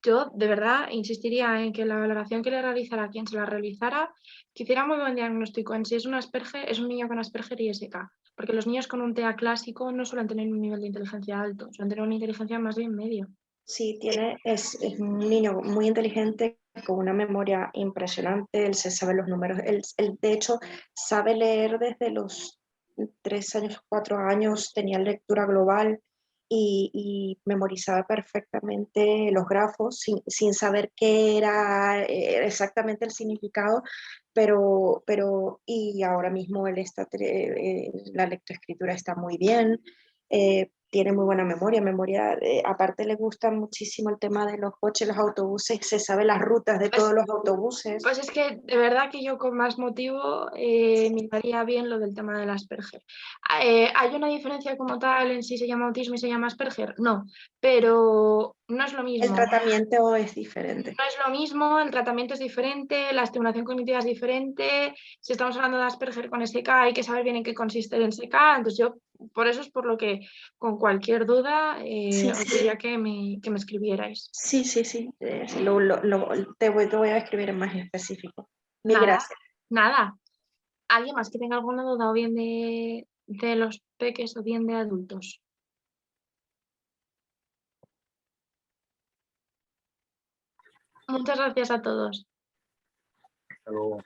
yo de verdad insistiría en que la valoración que le realizara quien se la realizara, que hiciera muy buen diagnóstico en si es un Asperger, es un niño con Asperger y SK, porque los niños con un TEA clásico no suelen tener un nivel de inteligencia alto, suelen tener una inteligencia más bien medio. Sí, es un niño muy inteligente, con una memoria impresionante, él se sabe los números, él de hecho sabe leer desde los 3 años, 4 años, tenía lectura global y memorizaba perfectamente los grafos sin saber qué era exactamente el significado, y ahora mismo la lectoescritura está muy bien. Tiene muy buena memoria, aparte le gusta muchísimo el tema de los coches, los autobuses, se sabe las rutas de todos los autobuses. Pues es que de verdad que yo con más motivo miraría bien lo del tema del Asperger. ¿Hay una diferencia como tal en si se llama autismo y se llama Asperger? No, pero no es lo mismo. El tratamiento es diferente. No es lo mismo, el tratamiento es diferente, la estimulación cognitiva es diferente. Si estamos hablando de Asperger con SK, hay que saber bien en qué consiste el SK. Entonces yo, por eso es por lo que con cualquier duda os diría que me escribierais. Sí. Te voy a escribir en más específico. Mil Nada, gracias. nada. ¿Alguien más que tenga alguna duda o bien de los peques o bien de adultos? Muchas gracias a todos. Hasta luego.